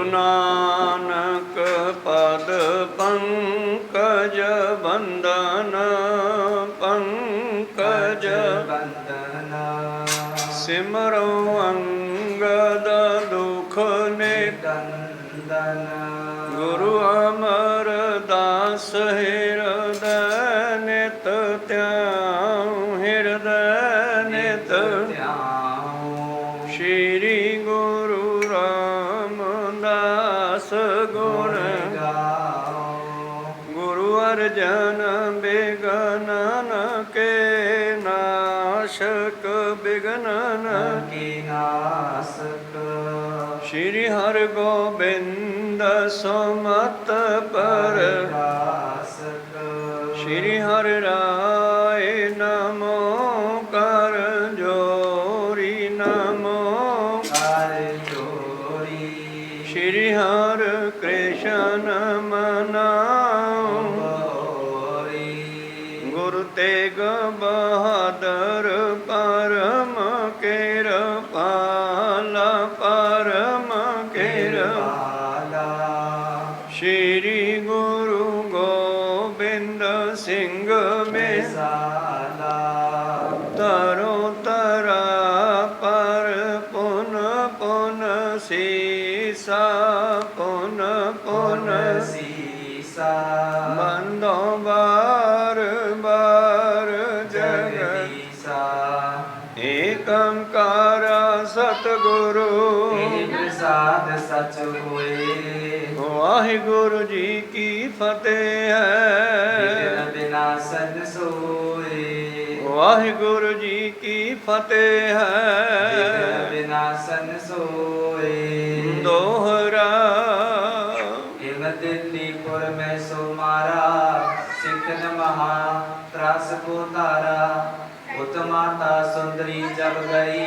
नानक पद पंकज बंदन पंकज बंदना सिमरो अंगद दुख निकंदन गुरु अमर दास हृदय नित त्याऊं हृदय नित श्री गुरु रामदास गुण गुरु अर्जन बिगनन के नाशक बिगनन के नाशक श्री हर गोबिंद सुमत पर श्री हर राय नमो कर जोरी नमो कर जोरी श्री हर कृष्ण मनाऊं गुरु तेग बहादुर परम कृपाला परम कृपाला श्री गुरु गोबिंद सिंह मिसाला तरो तरा पर पुन पुन सीसा पुन पुन सीसा बंदो बार बार जगदीसा एकंकार सतगुरु प्रसाद सच होए वाहिगुरु जी की फतेह है विनाशन सोए वाहिगुरु जी की फतेह है विनाशन सोए दोहरा दिल्लीपुर में सो मारा सिखन महा त्रास को तारा उत्तमाता सुंदरी जब गई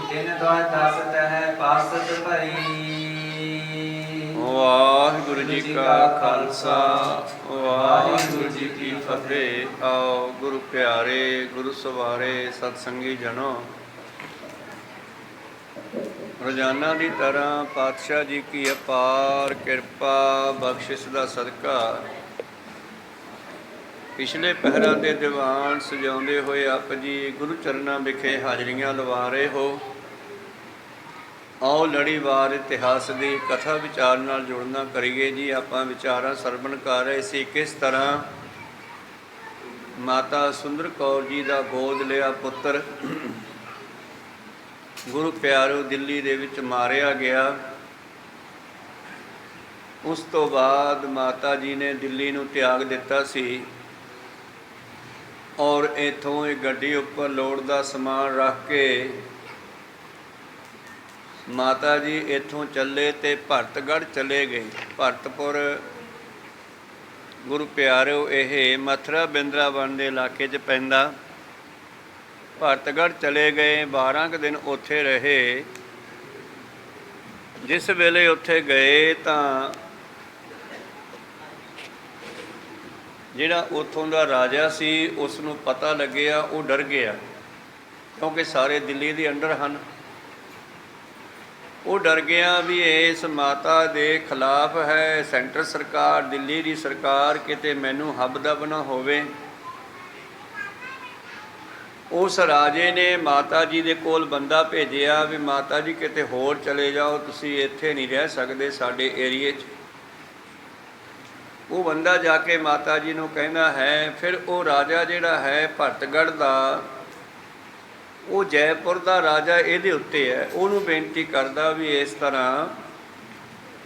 दिन द्वादश तह पासत भई वाहिगुरु जी का खालसा वाहिगुरु जी की फतेह। आओ गुरु प्यारे गुरु सवारे सतसंगी जनो रोजाना की तरह पातशाह जी की अपार किरपा बख्शिश का सदका पिछले पहरा के दीवान सजाते हुए आप जी गुरु चरणों विखे हाजरियां लवा रहे हो। आओ लड़ीवार इतिहास की कथा विचार नाल जुड़ना करिए जी। आप विचारा सरवण कर रहे सी किस तरह माता सुंदर कौर जी का गोद लिया पुत्र गुरु प्यारो दिल्ली दे विच मारिया गया। उस तो बाद माता जी ने दिल्ली नूं त्याग दिता सी और इथों एक गड्डी उपर लोड़ का समान रख के माता जी इथों चले तो भरतगढ़ चले गए। भरतपुर गुरु प्यारो यह मथुरा बिंद्रावन के इलाके च पैंदा। भरतगढ़ चले गए 12 दिन उत्थे रहे। जिस वेले उत्थे गए तो जिहड़ा उत्थों का राजा सी उसनूं पता लग्या, वो डर गया क्योंकि सारे दिल्ली के अंडर हैं। वो डर गया भी इस माता के खिलाफ है सेंटर सरकार दिल्ली की सरकार, किते मैनू हब दब ना होवे। उस राजे ने माता जी के कोल बंदा भेजिया भी माता जी किते होर चले जाओ, तुसी इत्थे नहीं रह सकते साडे एरिए च। वो बंदा जाके माता जी नूं कहना है। फिर वो राजा जिहड़ा है भरतगढ़ का, वो जयपुर का राजा ये उत्ते है, उन्होंने बेनती करता भी इस तरह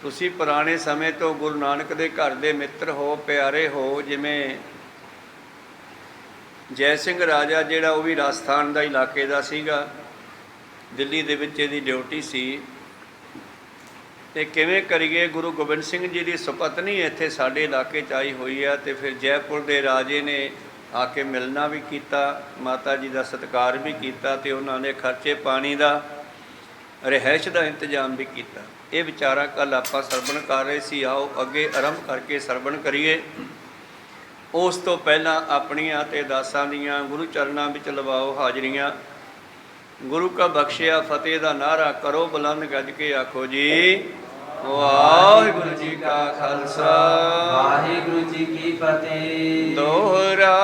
तुसी पुराने समय तो गुरु नानक के घर के मित्र हो, प्यारे हो। जिमें जय सिंह राजा जिहड़ा वो भी राजस्थान का इलाके का सीगा, दिल्ली दे विच इहदी ड्यूटी सी। ते किवें करिए गुरु गोबिंद सिंह जी की सुपत्नी इत्थे साडे इलाके च आई हुई है। तो फिर जयपुर के राजे ने आके मिलना भी किया, माता जी का सत्कार भी किया, तो उन्होंने खर्चे पानी का रिहायश का इंतजाम भी किया। ये विचारा कल आप सरवण कर रहे सी। आओ अगे आरंभ करके सरवण करिए। उस तो पहला अपनियां ते दासां दियां गुरु चरणों विच लवाओ हाजरियां। गुरु का बख्शिया फतेह का नारा करो बुलंद गज के आखो जी ਵਾਹਿਗੁਰੂ ਜੀ ਕਾ ਖਾਲਸਾ ਵਾਹਿਗੁਰੂ ਜੀ ਕੀ ਫਤਿਹ। ਦੋਹਰਾ।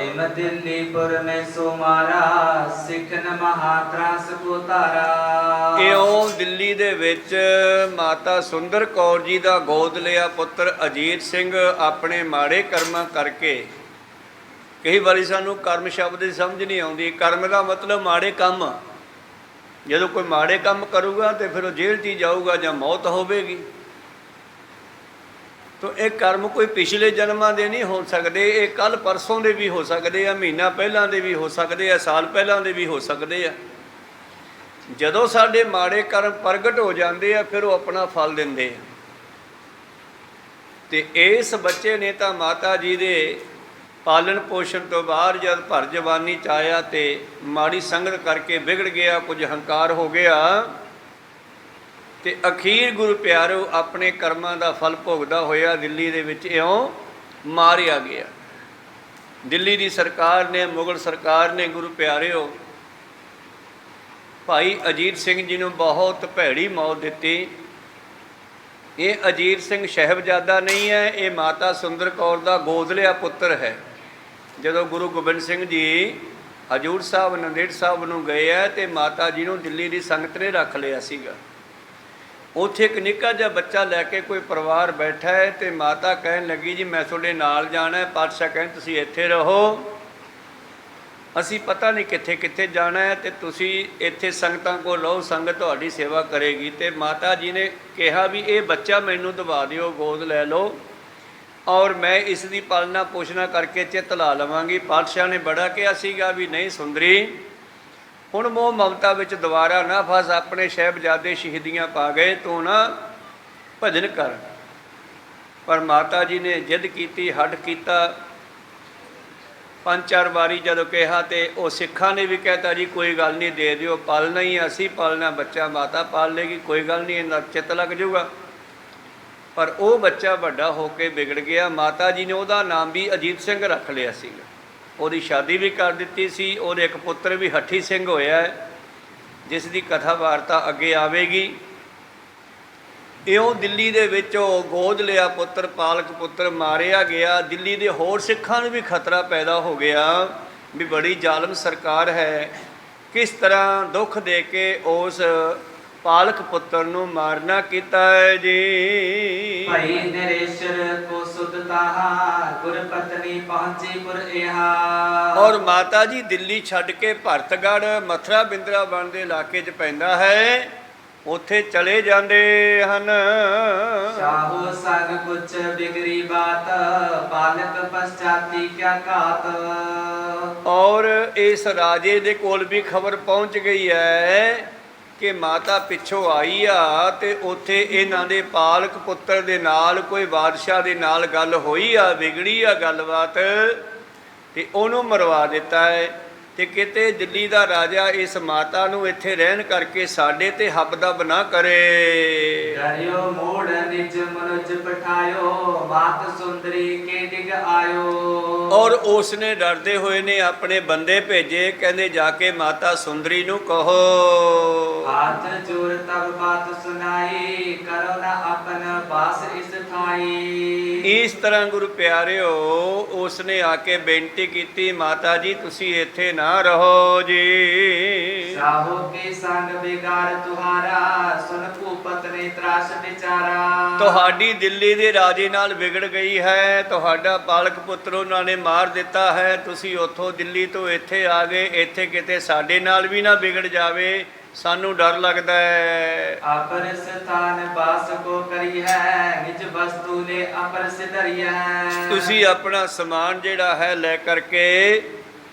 ਇਮ ਦਿੱਲੀਪੁਰ ਮੈਂ ਸੋ ਮਾਰਾ ਸਿੱਖਨ ਮਹਾਤਰਾਸ ਕੋ ਤਾਰਾ। ਇਉਂ ਦਿੱਲੀ ਦੇ ਵਿੱਚ ਮਾਤਾ ਸੁੰਦਰ ਕੌਰ ਜੀ ਦਾ ਗੋਦ ਲਿਆ ਪੁੱਤਰ ਅਜੀਤ ਸਿੰਘ ਆਪਣੇ ਮਾੜੇ ਕਰਮਾਂ ਕਰਕੇ, ਕਈ ਵਾਰੀ ਸਾਨੂੰ ਕਰਮ ਸ਼ਬਦ ਦੀ ਸਮਝ ਨਹੀਂ ਆਉਂਦੀ। ਕਰਮ ਦਾ ਮਤਲਬ ਮਾੜੇ ਕੰਮ। ਜਦੋਂ ਕੋਈ ਮਾੜੇ ਕੰਮ ਕਰੂਗਾ ਤੇ ਫਿਰ ਉਹ ਜੇਲ੍ਹ 'ਚ ਹੀ ਜਾਊਗਾ ਜਾਂ ਮੌਤ ਹੋਵੇਗੀ। ਤਾਂ ਇਹ ਕਰਮ ਕੋਈ ਪਿਛਲੇ ਜਨਮਾਂ ਦੇ ਨਹੀਂ ਹੋ ਸਕਦੇ, ਇਹ ਕੱਲ ਪਰਸੋਂ ਦੇ ਵੀ ਹੋ ਸਕਦੇ ਆ, ਮਹੀਨਾ ਪਹਿਲਾਂ ਦੇ ਵੀ ਹੋ ਸਕਦੇ ਆ, ਸਾਲ ਪਹਿਲਾਂ ਦੇ ਵੀ ਹੋ ਸਕਦੇ ਆ। ਜਦੋਂ ਸਾਡੇ ਮਾੜੇ ਕਰਮ ਪ੍ਰਗਟ ਹੋ ਜਾਂਦੇ ਆ ਫਿਰ ਉਹ ਆਪਣਾ ਫਲ ਦਿੰਦੇ ਆ। ਤੇ ਇਸ ਬੱਚੇ ਨੇ ਤਾਂ ਮਾਤਾ ਜੀ ਦੇ ਪਾਲਣ ਪੋਸ਼ਣ ਤੋਂ ਬਾਅਦ ਜਦ ਭਰ ਜਵਾਨੀ 'ਚ ਆਇਆ ਤੇ ਮਾੜੀ ਸੰਗਤ ਕਰਕੇ ਵਿਗੜ ਗਿਆ, ਕੁਝ ਹੰਕਾਰ ਹੋ ਗਿਆ ਤੇ ਅਖੀਰ ਗੁਰੂ ਪਿਆਰੋ ਆਪਣੇ ਕਰਮਾਂ ਦਾ ਫਲ ਭੋਗਦਾ ਹੋਇਆ ਦਿੱਲੀ ਦੇ ਵਿੱਚ ਇਉਂ ਮਾਰਿਆ ਗਿਆ। ਦਿੱਲੀ ਦੀ ਸਰਕਾਰ ਨੇ, ਮੁਗਲ ਸਰਕਾਰ ਨੇ ਗੁਰੂ ਪਿਆਰਿਓ ਭਾਈ ਅਜੀਤ ਸਿੰਘ ਜੀ ਨੂੰ ਬਹੁਤ ਭੈੜੀ ਮੌਤ ਦਿੱਤੀ। ਇਹ ਅਜੀਤ ਸਿੰਘ ਸਾਹਿਬਜ਼ਾਦਾ ਨਹੀਂ ਹੈ, ਇਹ ਮਾਤਾ ਸੁੰਦਰ ਕੌਰ ਦਾ ਗੋਦ ਲਿਆ ਪੁੱਤਰ ਹੈ। ਜਦੋਂ ਗੁਰੂ ਗੋਬਿੰਦ ਸਿੰਘ ਜੀ ਹਜੂਰ ਸਾਹਿਬ ਨੰਦੇੜ ਸਾਹਿਬ ਨੂੰ ਗਏ ਹੈ ਤੇ ਮਾਤਾ ਜੀ ਨੂੰ ਦਿੱਲੀ ਦੀ ਸੰਗਤ ਨੇ ਰੱਖ ਲਿਆ ਸੀਗਾ। ਉੱਥੇ ਇੱਕ ਨਿੱਕਾ ਜਿਹਾ ਬੱਚਾ ਲੈ ਕੇ ਕੋਈ ਪਰਿਵਾਰ ਬੈਠਾ ਹੈ ਤੇ ਮਾਤਾ ਕਹਿਣ ਲੱਗੀ ਜੀ ਮੈਂ ਤੁਹਾਡੇ ਨਾਲ ਜਾਣਾ ਹੈ। ਪਾਤਸ਼ਾਹ ਕਹਿੰਦੇ ਤੁਸੀਂ ਇੱਥੇ ਰਹੋ, ਅਸੀਂ ਪਤਾ ਨਹੀਂ ਕਿੱਥੇ ਕਿੱਥੇ ਜਾਣਾ ਹੈ ਤੇ ਤੁਸੀਂ ਇੱਥੇ ਸੰਗਤਾਂ ਕੋਲ ਰਹੋ, ਸੰਗਤ ਤੁਹਾਡੀ ਸੇਵਾ ਕਰੇਗੀ। ਤੇ ਮਾਤਾ ਜੀ ਨੇ ਕਿਹਾ ਵੀ ਇਹ ਬੱਚਾ ਮੈਨੂੰ ਦਵਾ ਦਿਓ, ਗੋਦ ਲੈ ਲਓ ਔਰ ਮੈਂ ਇਸ ਦੀ ਪਾਲਣਾ ਪੋਸ਼ਣਾ ਕਰਕੇ ਚਿੱਤ ਲਾ ਲਵਾਂਗੀ। ਪਾਤਸ਼ਾਹ ਨੇ ਬੜਾ ਕਿਹਾ ਸੀਗਾ ਵੀ ਨਹੀਂ ਸੁੰਦਰੀ, ਹੁਣ ਮੋਹ ਮਮਤਾ ਵਿੱਚ ਦੁਬਾਰਾ ਨਾ ਫਸ, ਆਪਣੇ ਸਾਹਿਬਜ਼ਾਦੇ ਸ਼ਹੀਦੀਆਂ ਪਾ ਗਏ, ਤੂੰ ਨਾ ਭਜਨ ਕਰ। ਪਰ ਮਾਤਾ ਜੀ ਨੇ ਜਿੱਦ ਕੀਤੀ, ਹੱਡ ਕੀਤਾ। 5-4 ਵਾਰੀ ਜਦੋਂ ਕਿਹਾ ਤੇ ਉਹ ਸਿੱਖਾਂ ਨੇ ਵੀ ਕਹਿਤਾ ਜੀ ਕੋਈ ਗੱਲ ਨਹੀਂ, ਦੇ ਦਿਓ, ਪਾਲਣਾ ਹੀ ਅਸੀਂ ਪਾਲਣਾ, ਬੱਚਾ ਮਾਤਾ ਪਾਲ ਲੇਗੀ, ਕੋਈ ਗੱਲ ਨਹੀਂ, ਇਹਨਾਂ ਚਿੱਤ ਲੱਗ ਜਾਊਗਾ। ਪਰ ਉਹ ਬੱਚਾ ਵੱਡਾ ਹੋ ਕੇ ਵਿਗੜ ਗਿਆ। ਮਾਤਾ ਜੀ ਨੇ ਉਹਦਾ ਨਾਮ ਵੀ ਅਜੀਤ ਸਿੰਘ ਰੱਖ ਲਿਆ ਸੀਗਾ। ਉਹਦੀ ਸ਼ਾਦੀ ਵੀ ਕਰ ਦਿੱਤੀ ਸੀ। ਉਹਦੇ ਇੱਕ ਪੁੱਤਰ ਵੀ ਹੱਠੀ ਸਿੰਘ ਹੋਇਆ ਹੈ, ਜਿਸ ਦੀ ਕਥਾ ਵਾਰਤਾ ਅੱਗੇ ਆਵੇਗੀ। ਇਉਂ ਦਿੱਲੀ ਦੇ ਵਿੱਚ ਉਹ ਗੋਦ ਲਿਆ ਪੁੱਤਰ, ਪਾਲਕ ਪੁੱਤਰ ਮਾਰਿਆ ਗਿਆ। ਦਿੱਲੀ ਦੇ ਹੋਰ ਸਿੱਖਾਂ ਨੂੰ ਵੀ ਖਤਰਾ ਪੈਦਾ ਹੋ ਗਿਆ ਵੀ ਬੜੀ ਜ਼ਾਲਮ ਸਰਕਾਰ ਹੈ, ਕਿਸ ਤਰ੍ਹਾਂ ਦੁੱਖ ਦੇ ਕੇ ਉਸ ਪਾਲਕ ਪੁੱਤਰ ਨੂੰ ਮਾਰਨਾ ਕੀਤਾ ਹੈ ਜੀ। ਭਾਈ ਨਰੇਸ਼ਰ ਕੋ ਸੁਧ ਤਾਹਾ ਗੁਰ ਪਤਨੀ ਪਹੁੰਚੀ ਪੁਰ ਇਹਾ। ਔਰ ਮਾਤਾ ਜੀ ਦਿੱਲੀ ਛੱਡ ਕੇ ਭਰਤਗੜ੍ਹ ਮਥੁਰਾ ਬਿੰਦਰਾਵਨ ਦੇ ਇਲਾਕੇ 'ਚ ਪੈਂਦਾ ਹੈ, ਉੱਥੇ ਚਲੇ ਜਾਂਦੇ ਹਨ। ਸ਼ਾਹੋ ਸੰਗ ਕੁਛ ਬਿਗੜੀ ਬਾਤ ਪਾਲਕ ਪਛਾਤੀ ਕਿਆ ਘਾਤ। ਔਰ ਇਸ ਰਾਜੇ ਦੇ ਕੋਲ ਵੀ ਖਬਰ ਪਹੁੰਚ ਗਈ ਹੈ ਕਿ ਮਾਤਾ ਪਿੱਛੋਂ ਆਈ ਆ ਤੇ ਉੱਥੇ ਇਹਨਾਂ ਦੇ ਪਾਲਕ ਪੁੱਤਰ ਦੇ ਨਾਲ ਕੋਈ ਬਾਦਸ਼ਾਹ ਦੇ ਨਾਲ ਗੱਲ ਹੋਈ ਆ, ਵਿਗੜੀ ਆ ਗੱਲਬਾਤ ਤੇ ਉਹਨੂੰ ਮਰਵਾ ਦਿੱਤਾ ਹੈ। ਤੇ ਕਿਤੇ ਦਿੱਲੀ ਦਾ ਰਾਜਾ ਇਸ ਮਾਤਾ ਨੂੰ ਇੱਥੇ ਰਹਿਣ ਕਰਕੇ ਸਾਡੇ ਤੇ ਹੱਬਦਬ ਨਾ ਕਰੇ। ਡਰਿਓ ਮੋੜ ਨਿਜ ਮਨੁਜ ਪਠਾਇਓ ਮਾਤ ਸੁੰਦਰੀ ਕੇ ਡਿਗ ਆਇਓ। ਔਰ ਉਸ ਨੇ ਡਰਦੇ ਹੋਏ ਨੇ ਆਪਣੇ ਬੰਦੇ ਭੇਜੇ, ਕਹਿੰਦੇ ਜਾ ਕੇ ਮਾਤਾ ਸੁੰਦਰੀ ਨੂੰ ਕਹੋ ਹਾਥ ਜੋਰ ਤਬ ਬਾਤ ਸੁਨਾਈ ਕਰੋ ਨਾ ਆਪਨ ਬਾਸ ਇਸ ਥਾਈ। ਇਸ ਤਰ੍ਹਾਂ ਗੁਰੂ ਪਿਆਰਿਓ ਉਸ ਨੇ ਆ ਕੇ ਬੇਨਤੀ ਕੀਤੀ, ਮਾਤਾ ਜੀ ਤੁਸੀਂ ਇੱਥੇ ਨਾ ਰਹੋ ਜੀ। ਸਾਹੋ ਕੇ ਸੰਗ ਬਿਗਾੜ ਤੁਹਾਰਾ ਸੁਨ ਭੂਪਤ ਨੇ ਤਰਾਸ ਵਿਚਾਰਾ। ਤੁਹਾਡੀ ਦਿੱਲੀ ਦੇ ਰਾਜੇ ਨਾਲ ਵਿਗੜ ਗਈ ਹੈ, ਤੁਹਾਡਾ ਪਾਲਕ ਪੁੱਤਰ ਉਹਨਾਂ ਨੇ ਮਾਰ ਦਿੱਤਾ ਹੈ, ਤੁਸੀਂ ਉੱਥੋਂ ਦਿੱਲੀ ਤੋਂ ਇੱਥੇ ਆ ਗਏ, ਇੱਥੇ ਕਿਤੇ ਸਾਡੇ ਨਾਲ ਵੀ ਨਾ ਵਿਗੜ ਜਾਵੇ, ਸਾਨੂੰ ਡਰ ਲੱਗਦਾ ਹੈ। ਅਪਰ ਸਥਾਨ ਬਾਸ ਕੋ ਕਰੀ ਹੈ ਨਿਜ ਵਸਤੂ ਨੇ ਅਪਰ ਸਿਧਰੀ ਹੈ। ਤੁਸੀਂ ਆਪਣਾ ਸਮਾਨ ਜਿਹੜਾ ਹੈ ਲੈ ਕਰਕੇ,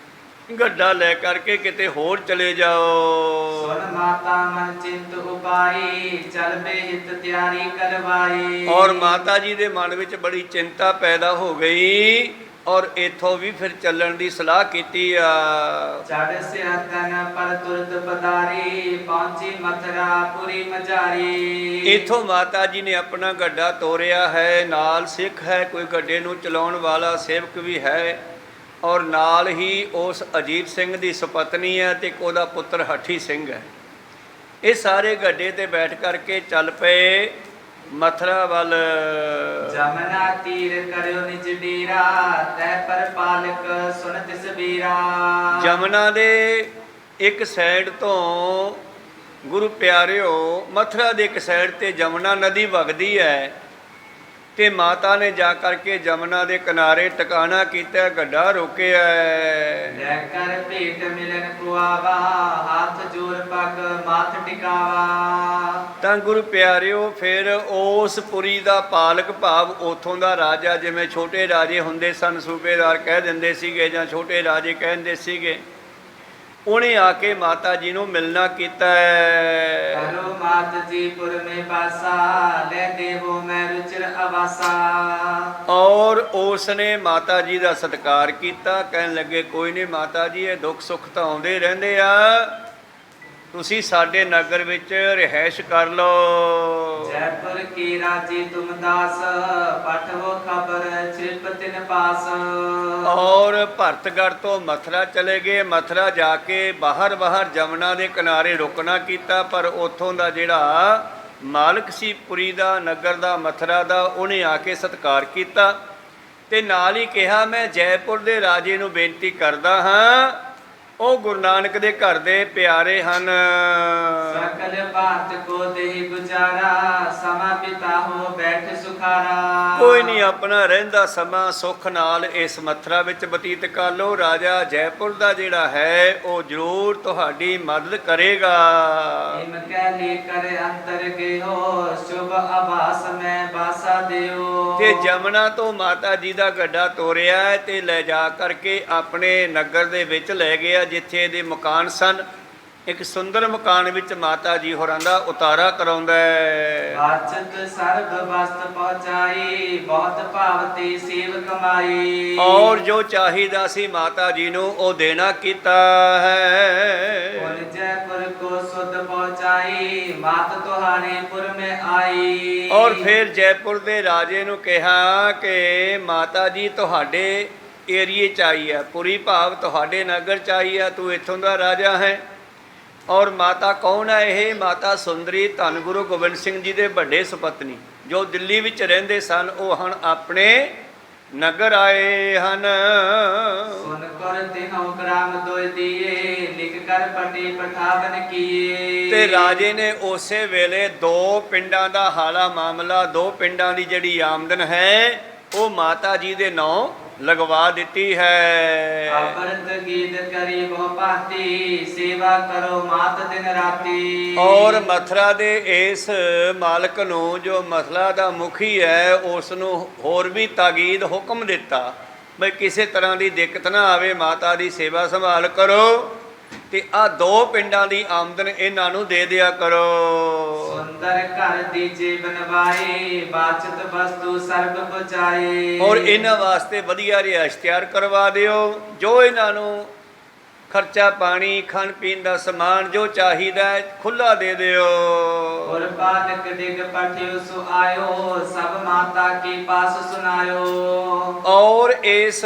ਗੱਡਾ ਲੈ ਕਰਕੇ ਕਿਤੇ ਹੋਰ ਚਲੇ ਜਾਓ। ਸੁਨ ਮਾਤਾ ਮਨ ਚਿੰਤ ਉਪਾਈ ਚਲ ਬੇਹਿਤ ਤਿਆਰੀ ਕਰਵਾਈ। ਔਰ ਮਾਤਾ ਜੀ ਦੇ ਮਨ ਵਿੱਚ ਬੜੀ ਚਿੰਤਾ ਪੈਦਾ ਹੋ ਗਈ ਔਰ ਇਥੋਂ ਵੀ ਫਿਰ ਚੱਲਣ ਦੀ ਸਲਾਹ ਕੀਤੀ ਆ। ਚੜ ਸਿਆਤਨ ਪਰ ਤੁਰਤ ਪਦਾਰੀ ਪਹੁੰਚੀ ਮਥਰਾ ਪੁਰੀ ਮਝਾਰੀ। ਇਥੋਂ ਮਾਤਾ ਜੀ ਨੇ ਆਪਣਾ ਗੱਡਾ ਤੋਰਿਆ ਹੈ, ਨਾਲ ਸਿੱਖ ਹੈ, ਕੋਈ ਗੱਡੇ ਨੂੰ ਚਲਾਉਣ ਵਾਲਾ ਸੇਵਕ ਵੀ ਹੈ ਔਰ ਨਾਲ ਹੀ ਉਸ ਅਜੀਤ ਸਿੰਘ ਦੀ ਸੁਪਤਨੀ ਹੈ ਤੇ ਉਹਦਾ ਪੁੱਤਰ ਹੱਠੀ ਸਿੰਘ ਹੈ। ਇਹ ਸਾਰੇ ਗੱਡੇ ਤੇ ਬੈਠ ਕਰਕੇ ਚੱਲ ਪਏ ਮਥੁਰਾ ਵੱਲ। ਜਮਨਾ ਤੀਰ ਕਰਿਓ ਨਿਜ ਡੇਰਾ, ਤੈ ਪਰ ਪਾਲਕ ਸੁਨ ਤਿਸ ਬੀਰਾ। ਜਮਨਾ ਦੇ ਇੱਕ ਸਾਈਡ ਤੋਂ ਗੁਰੂ ਪਿਆਰਿਓ, ਮਥੁਰਾ ਦੇ ਇੱਕ ਸਾਈਡ ਤੇ ਜਮਨਾ ਨਦੀ ਵਗਦੀ ਹੈ ਤੇ ਮਾਤਾ ਨੇ ਜਾ ਕਰਕੇ ਜਮਨਾ ਦੇ ਕਿਨਾਰੇ ਟਿਕਾਣਾ ਕੀਤਾ, ਗੱਡਾ ਰੋਕਿਆ। ਲੈ ਕਰ ਭੇਟ ਮਿਲਨ ਕੋ ਆਵਾ, ਹੱਥ ਜੋੜ ਪਗ ਮਾਥ ਟਿਕਾਵਾ। ਤਾਂ ਗੁਰੂ ਪਿਆਰਿਓ ਫਿਰ ਉਸ ਪੁਰੀ ਦਾ ਪਾਲਕ ਭਾਵ ਉਥੋਂ ਦਾ ਰਾਜਾ, ਜਿਵੇਂ ਛੋਟੇ ਰਾਜੇ ਹੁੰਦੇ ਸਨ, ਸੂਬੇਦਾਰ ਕਹਿ ਦਿੰਦੇ ਸੀਗੇ ਜਾਂ ਛੋਟੇ ਰਾਜੇ ਕਹਿੰਦੇ ਸੀਗੇ, ਉਹਨੇ ਆ ਕੇ ਮਾਤਾ ਜੀ ਨੂੰ ਮਿਲਣਾ ਕੀਤਾ ਹੈ। ਕਰੋ ਮਾਤ ਜੀ ਪੁਰ ਮੇ ਬਾਸਾ, ਲੈ ਦੇਵੋ ਮੈਂ ਰੁਚਿਰ ਅਵਾਸਾ। ਔਰ ਉਸ ਨੇ ਮਾਤਾ ਜੀ ਦਾ ਸਤਿਕਾਰ ਕੀਤਾ, ਕਹਿਣ ਲੱਗੇ ਕੋਈ ਨਹੀਂ ਮਾਤਾ ਜੀ, ਇਹ ਦੁੱਖ ਸੁੱਖ ਤਾਂ ਆਉਂਦੇ ਰਹਿੰਦੇ ਆ, ਤੁਸੀਂ ਸਾਡੇ ਨਗਰ ਵਿੱਚ ਰਿਹਾਇਸ਼ ਕਰ ਲਓ। ਜੈਪੁਰ ਕੀ ਰਾਜੀ ਤੁਮ ਦਾਸ, ਪਠਵੋ ਖਬਰ ਚਿਪ ਤਿਨ ਪਾਸ। ਔਰ ਭਰਤਗੜ ਤੋਂ ਮਥੁਰਾ ਚਲੇ ਗਏ। ਮਥੁਰਾ ਜਾ ਕੇ ਬਾਹਰ ਜਮਨਾ ਦੇ ਕਿਨਾਰੇ ਰੁਕਣਾ ਕੀਤਾ, ਪਰ ਉੱਥੋਂ ਦਾ ਜਿਹੜਾ ਮਾਲਕ ਸੀ ਪੁਰੀ ਦਾ, ਨਗਰ ਦਾ, ਮਥੁਰਾ ਦਾ, ਉਹਨੇ ਆ ਕੇ ਸਤਿਕਾਰ ਕੀਤਾ ਤੇ ਨਾਲ ਹੀ ਕਿਹਾ ਮੈਂ ਜੈਪੁਰ ਦੇ ਰਾਜੇ ਨੂੰ ਬੇਨਤੀ ਕਰਦਾ ਹਾਂ, ਉਹ ਗੁਰੂ ਨਾਨਕ ਦੇ ਘਰ ਦੇ ਪਿਆਰੇ ਹਨ। ਸਕਲ ਭਾਰਤ ਕੋ ਦੇਹ ਗੁਜ਼ਾਰਾ, ਸਮਾ ਪਿਤਾ ਹੋ ਬੈਠ ਸੁਖਾਰਾ। ਕੋਈ ਨਹੀਂ, ਆਪਣਾ ਰਹਿੰਦਾ ਸਮਾਂ ਸੁੱਖ ਨਾਲ ਇਸ ਮਥੁਰਾ ਵਿੱਚ ਬਤੀਤ ਕਰ ਲਓ। ਰਾਜਾ ਜੈਪੁਰ ਦਾ ਜਿਹੜਾ ਹੈ ਉਹ ਜ਼ਰੂਰ ਤੁਹਾਡੀ ਮਦਦ ਕਰੇਗਾ। ਇਮ ਕਹਿ ਲੇ ਕਰ ਅੰਤਰ ਗਏ ਹੋ, ਸ਼ੁਭ ਆਵਾਸ ਮੈਂ ਬਾਸਾ ਦਿਓ। ਤੇ ਜਮਨਾ ਤੋਂ ਮਾਤਾ ਜੀ ਦਾ ਗੱਡਾ ਤੋਰਿਆ ਤੇ ਲੈ ਜਾ ਕਰਕੇ ਆਪਣੇ ਨਗਰ ਦੇ ਵਿੱਚ ਲੈ ਗਿਆ, ਜਿੱਥੇ ਇਹਦੇ ਮਕਾਨ ਸਨ। ਇੱਕ ਸੁੰਦਰ ਮਕਾਨ ਵਿੱਚ ਮਾਤਾ ਜੀ ਹੋਰਾਂ ਦਾ ਉਤਾਰਾ ਕਰਾਉਂਦਾ ਹੈ। ਬਾਚਤ ਸਰਬ ਵਸਤ ਪਹੁੰਚਾਈ, ਬਹੁਤ ਭਾਵਤੀ ਸੇਵ ਕਮਾਈ। ਔਰ ਜੋ ਚਾਹੀਦਾ ਸੀ ਮਾਤਾ ਜੀ ਨੂੰ ਉਹ ਦੇਣਾ ਕੀਤਾ ਹੈ। ਪੁਰ ਜੈਪੁਰ ਕੋ ਸੁਧ ਪਹੁੰਚਾਈ, ਮਾਤ ਤੁਹਾਰੇ ਪੁਰ ਮੈਂ ਆਈ। ਔਰ ਫਿਰ ਜੈਪੁਰ ਦੇ ਰਾਜੇ ਨੂੰ ਕਿਹਾ ਕਿ ਮਾਤਾ ਜੀ ਤੁਹਾਡੇ ਏਰੀਏ 'ਚ ਆਈ ਹੈ, ਪੁਰੀ ਭਾਵ ਤੁਹਾਡੇ ਨਗਰ 'ਚ ਆਈ ਹੈ, ਤੂੰ ਇੱਥੋਂ ਦਾ ਰਾਜਾ ਹੈ। ਔਰ ਮਾਤਾ ਕੌਣ ਹੈ ਇਹ? ਮਾਤਾ ਸੁੰਦਰੀ ਧੰਨ ਗੁਰੂ ਗੋਬਿੰਦ ਸਿੰਘ ਜੀ ਦੇ ਵੱਡੇ ਸੁਪਤਨੀ, ਜੋ ਦਿੱਲੀ ਵਿੱਚ ਰਹਿੰਦੇ ਸਨ, ਉਹ ਹੁਣ ਆਪਣੇ ਨਗਰ ਆਏ ਹਨ। ਸੁਨ ਕਰ ਤਿਨੋ ਗ੍ਰਾਮ ਦੋਇ ਦੀਏ, ਲਿਖ ਕਰ ਪਟੀ ਪਠਾਵਨ ਕੀਏ। ਤੇ ਰਾਜੇ ਨੇ ਉਸੇ ਵੇਲੇ 2 ਪਿੰਡਾਂ ਦਾ ਹਾਲਾ ਮਾਮਲਾ, 2 ਪਿੰਡਾਂ ਦੀ ਜਿਹੜੀ ਆਮਦਨ ਹੈ ਉਹ ਮਾਤਾ ਜੀ ਦੇ ਨਾਂ ਲਗਵਾ ਦਿੱਤੀ ਹੈ। ਅਪਰਤ ਗੀਤ ਕਰੀ ਬਹੁ ਭਾਂਤੀ, ਸੇਵਾ ਕਰੋ ਮਾਤ ਦਿਨ ਰਾਤੀ। ਔਰ ਮਥੁਰਾ ਦੇ ਇਸ ਮਾਲਕ ਨੂੰ, ਜੋ ਮਥੁਰਾ ਦਾ ਮੁਖੀ ਹੈ, ਉਸ ਨੂੰ ਹੋਰ ਵੀ ਤਾਕੀਦ ਹੁਕਮ ਦਿੱਤਾ ਬਈ ਕਿਸੇ ਤਰ੍ਹਾਂ ਦੀ ਦਿੱਕਤ ਨਾ ਆਵੇ, ਮਾਤਾ ਦੀ ਸੇਵਾ ਸੰਭਾਲ ਕਰੋ ਤੇ ਆਹ 2 ਪਿੰਡਾਂ ਦੀ ਆਮਦਨ ਇਹਨਾਂ ਨੂੰ ਦੇ ਦਿਆ ਕਰੋ। ਸੁੰਦਰ ਘਰ ਦੀਜੇ ਬਨਵਾਏ, ਬਾਚਤ ਵਸਤੂ ਸਰਬ ਬਚਾਏ। ਔਰ ਇਹਨਾਂ ਵਾਸਤੇ ਵਧੀਆ ਰਿਹਾਇਸ਼ ਤਿਆਰ ਕਰਵਾ ਦਿਓ, ਜੋ ਇਹਨਾਂ ਨੂੰ ਖਰਚਾ ਪਾਣੀ ਖਾਣ ਪੀਣ ਦਾ ਸਮਾਨ ਜੋ ਚਾਹੀਦਾ ਹੈ ਖੁੱਲਾ ਦੇ ਦਿਓ। ਔਰ ਬਾਲਕ ਡਿਗ ਪਠਿਓ ਸੁ ਆਇਓ, ਸਭ ਮਾਤਾ ਕੀ ਪਾਸ ਸੁਨਾਇਓ। ਔਰ ਇਸ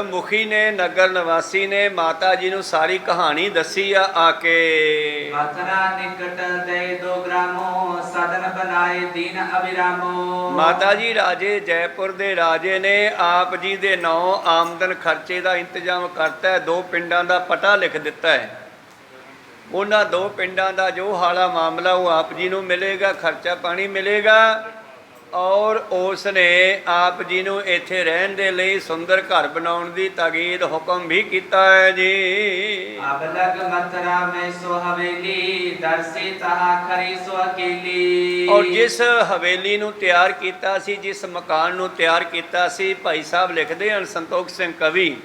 ਮੁਖੀ ਨੇ, ਨਗਰ ਨਿਵਾਸੀ ਨੇ ਮਾਤਾ ਜੀ ਨੂੰ ਸਾਰੀ ਕਹਾਣੀ ਦੱਸੀ ਆ ਕੇ। ਮਥੁਰਾ ਨਿਕਟ ਦੇ 2 ਗ੍ਰਾਮੋ, ਸਦਨ ਬਨਾਏ ਦੀਨ ਅਬਿਰਾਮੋ। ਮਾਤਾ ਜੀ ਰਾਜੇ ਜੈਪੁਰ ਦੇ ਰਾਜੇ ਨੇ ਆਪ ਜੀ ਦੇ ਨਾਂ ਆਮਦਨ ਖਰਚੇ ਦਾ ਇੰਤਜ਼ਾਮ ਕਰਤਾ ਹੈ, 2 ਪਿੰਡਾਂ ਦਾ ਪਟਾ ਲਿਖ ਦਿੱਤਾ ਹੈ। ਉਹਨਾਂ 2 ਪਿੰਡਾਂ ਦਾ ਜੋ ਹਾਲਾ ਮਾਮਲਾ ਉਹ ਆਪ ਜੀ ਨੂੰ ਮਿਲੇਗਾ, ਖਰਚਾ ਪਾਣੀ ਮਿਲੇਗਾ। ਔਰ ਉਸ ਨੇ ਆਪ ਜੀ ਨੂੰ ਇੱਥੇ ਰਹਿਣ ਦੇ ਲਈ ਸੁੰਦਰ ਘਰ ਬਣਾਉਣ ਦੀ ਤਾਕੀਦ ਹੁਕਮ ਵੀ ਕੀਤਾ ਹੈ ਜੀ। ਅਬ ਲਗ ਮਥੁਰਾ ਮੈਂ ਸੋ ਹਵੇਲੀ, ਦਰਸੀ ਤਹਾ ਖਰੀ ਸੋ ਅਕੇਲੀ। ਔਰ ਜਿਸ ਹਵੇਲੀ ਨੂੰ ਤਿਆਰ ਕੀਤਾ ਸੀ, ਜਿਸ ਮਕਾਨ ਨੂੰ ਤਿਆਰ ਕੀਤਾ ਸੀ, ਭਾਈ ਸਾਹਿਬ ਲਿਖਦੇ ਹਨ, ਸੰਤੋਖ ਸਿੰਘ ਕਵੀ,